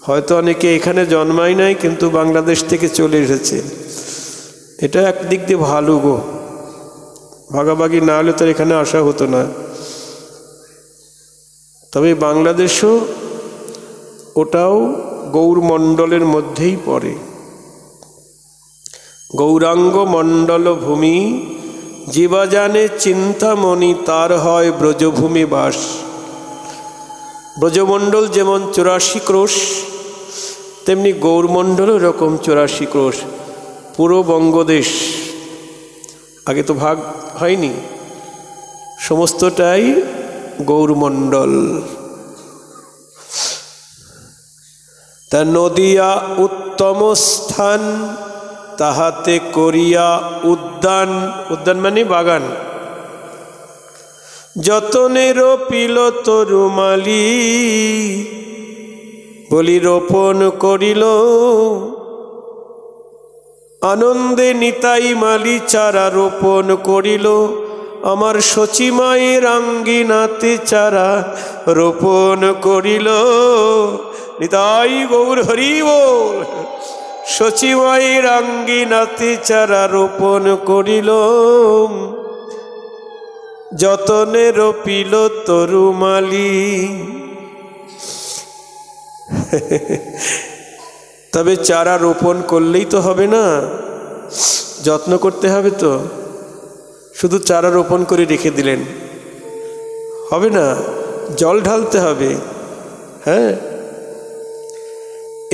হয়তো অনেকে এখানে জন্মায় নাই, কিন্তু বাংলাদেশ থেকে চলে এসেছে। এটা একদিক দিয়ে ভালো গো, ভাগাভাগি না হলে তো এখানে আসা হতো না। তবে বাংলাদেশও ওটাও গৌরমণ্ডলের মধ্যেই পড়ে। গৌরাঙ্গ মণ্ডল ভূমি জীবা জানে চিন্তামণি, তার হয় ব্রজভূমি বাস। ব্রজমণ্ডল যেমন 84 ক্রোশ, তেমনি গৌরমণ্ডল এরকম 84 ক্রোশ। পুরো বঙ্গদেশ, আগে তো ভাগ হয়নি, সমস্তটাই গৌরমণ্ডল। তা নদিয়া উত্তম স্থান, তাহাতে করিয়া উদ্যান। উদ্যান মানে বাগান। যতনে রোপিল তরুমালি, বলি রোপণ করিল। আনন্দে নিতাই মালি চারা রোপণ করিল। আমার সচিমায়ের আঙ্গিনাতে চারা রোপণ করিল। নিতাই গৌর হরি বল। সচিমায়ের আঙ্গিনাতে চারা রোপণ করিল। যতনে রোপিল তরুমালি। তবে চারা রোপণ করলেই তো হবে না, যত্ন করতে হবে তো। শুধু চারা রোপণ করে রেখে দিলেন হবে না, জল ঢালতে হবে। হ্যাঁ,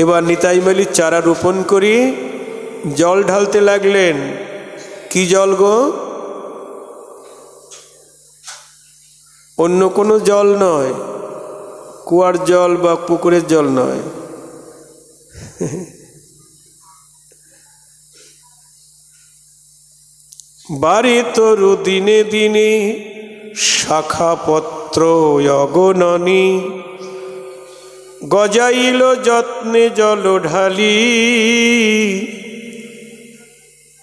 এবার নিতাই মালি চারা রোপণ করি জল ঢালতে লাগলেন। কি জল গো? অন্য কোনো জল নয়, কুয়ার জল বা পুকুরের জল নয়। বাড়ি তরু দিনে দিনে শাখা পত্র অগণনী। গজাইল যত্নে জল ঢালি।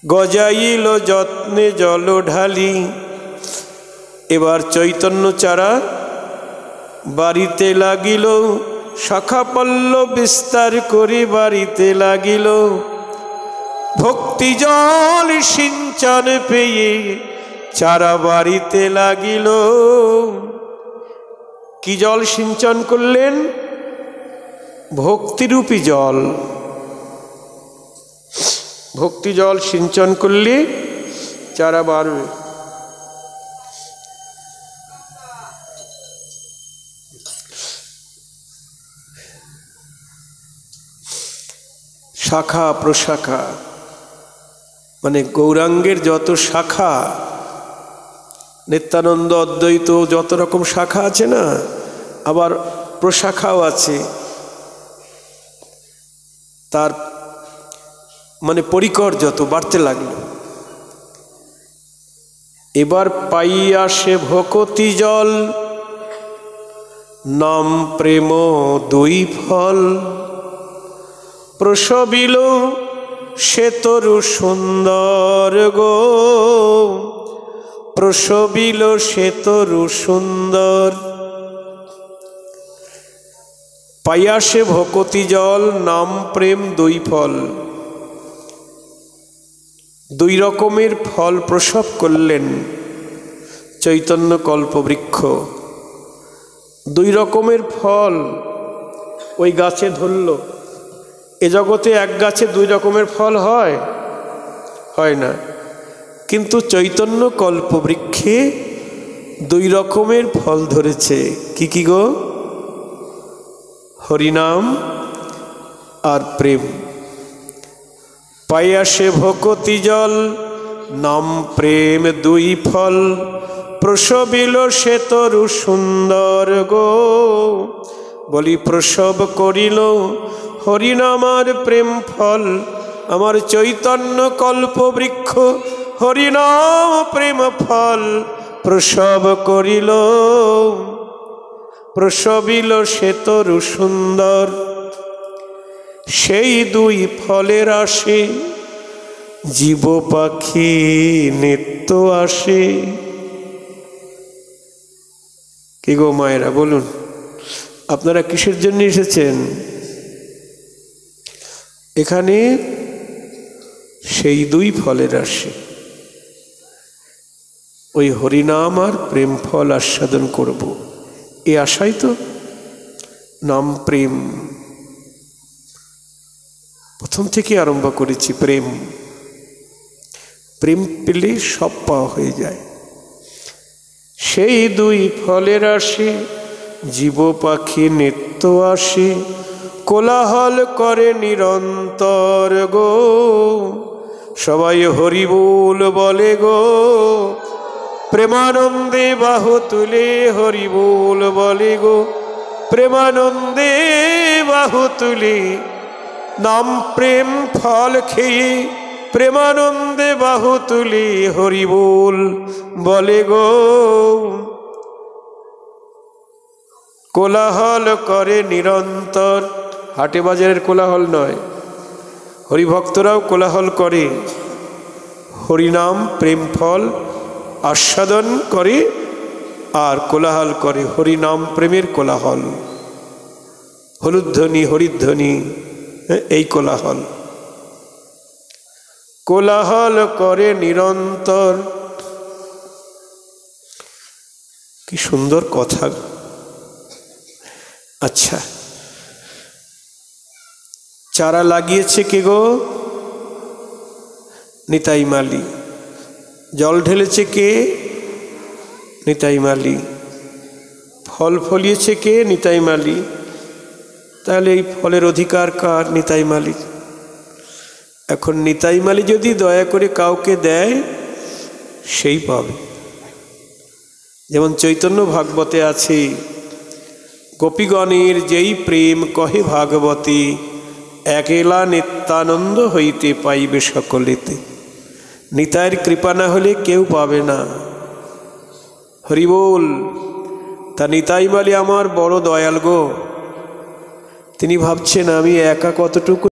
গজাইল যত্নে জল ঢালি। এবার চৈতন্য চারা বাড়িতে লাগিল। শাখা পল্লব বিস্তার করে বাড়িতে লাগিল। ভক্তি জল সিঞ্চন পেয়ে চারা বাড়িতে লাগিল। কি জল সিঞ্চন করলেন? ভক্তিরূপী জল। ভক্তি জল সিঞ্চন করলে চারা বাড়বে। শাখা প্রশাখা মানে গৌরাঙ্গের যত শাখা, নিত্যানন্দ অদ্বৈত যত রকম শাখা আছে না, আবার প্রশাখাও আছে। তার মানে পরিকর যত বাড়তে লাগলো। এবার পাইয়া সে ভকতি জল, নাম প্রেম দুই ফল। প্রসবিল সে তরু সুন্দর গো। প্রসবিল সে তরু সুন্দর। পাইয়া সে ভকতি জল, নাম প্রেম দুই ফল। দুই রকমের ফল প্রসব করলেন চৈতন্য কল্পবৃক্ষ। দুই রকমের ফল ওই গাছে ধরল। এ জগতে এক গাছে দুই রকমের ফল হয়? হয় না। কিন্তু চৈতন্য কল্পবৃক্ষে দুই রকমের ফল ধরেছে। কি কি গো? হরিনাম আর প্রেম। পাইয়া সে ভকতি জল, নাম প্রেম দুই ফল। প্রসবিল সে তরু সুন্দর গো। বলি প্রসব করিল হরিনাম আর প্রেম ফল। আমার চৈতন্য কল্পবৃক্ষ হরিনাম প্রেম ফল প্রসব করিল। প্রসবিল সে তরু সুন্দর। সেই দুই ফলের আসে জীব পাখি নিত্য আসে। কি গো মায়েরা বলুন, আপনারা কিসের জন্য এসেছেন? এখানে সেই দুই ফলের আসে, ওই হরিনাম আর প্রেম ফল আস্বাদন করব, এই আশাই তো নাম প্রেম প্রথম থেকে আরম্ভ করেছি। প্রেম প্রেম পেলে সব পাওয়া হয়ে যায়। সেই দুই ফলের আসে জীব পাখি নিত্য আসে, কোলাহল করে নিরন্তর গো, সবাই হরি বল বলে গো, প্রেমানন্দে বাহু তুলে হরি বল বলে গো, প্রেমানন্দে বাহু তুলে নাম প্রেম ফল খেয়ে প্রেমানন্দে বাহু তুলে হরি বল বলে গো। কোলাহল করে নিরন্তর, হাটে বাজারের কোলাহল নয়, হরিভক্তরাও কোলাহল করে, হরিনাম প্রেম ফল আস্বাদন করে আর কোলাহল করে, হরিনাম প্রেমের কোলাহল, হলুধ্বনি হরিধ্বনি, এই কোলাহল। কোলাহল করে নিরন্তর, কি সুন্দর কথা। আচ্ছা, চারা লাগিয়েছে কে গো? নিতাই মালি। জল ঢেলেছে কে? নিতাই মালি। ফল ফলিয়েছে কে? নিতাই মালি। তাহলে এই ফলের অধিকার কার? নিতাই মালি। এখন নিতাই মালি যদি দয়া করে কাউকে দেয়, সেই পাবে। যেমন চৈতন্য ভাগবতে আছে, গোপীগণের যেই প্রেম কহে ভাগবতী, একেলা নিত্যানন্দ হইতে পাইবে সকলেতে। নিতাইয়ের কৃপা না হলে কেউ পাবে না। হরি বল। তা নিতাই মালি আমার বড় দয়াল গো, তিনি ভাবছেন আমি একা কতটুকু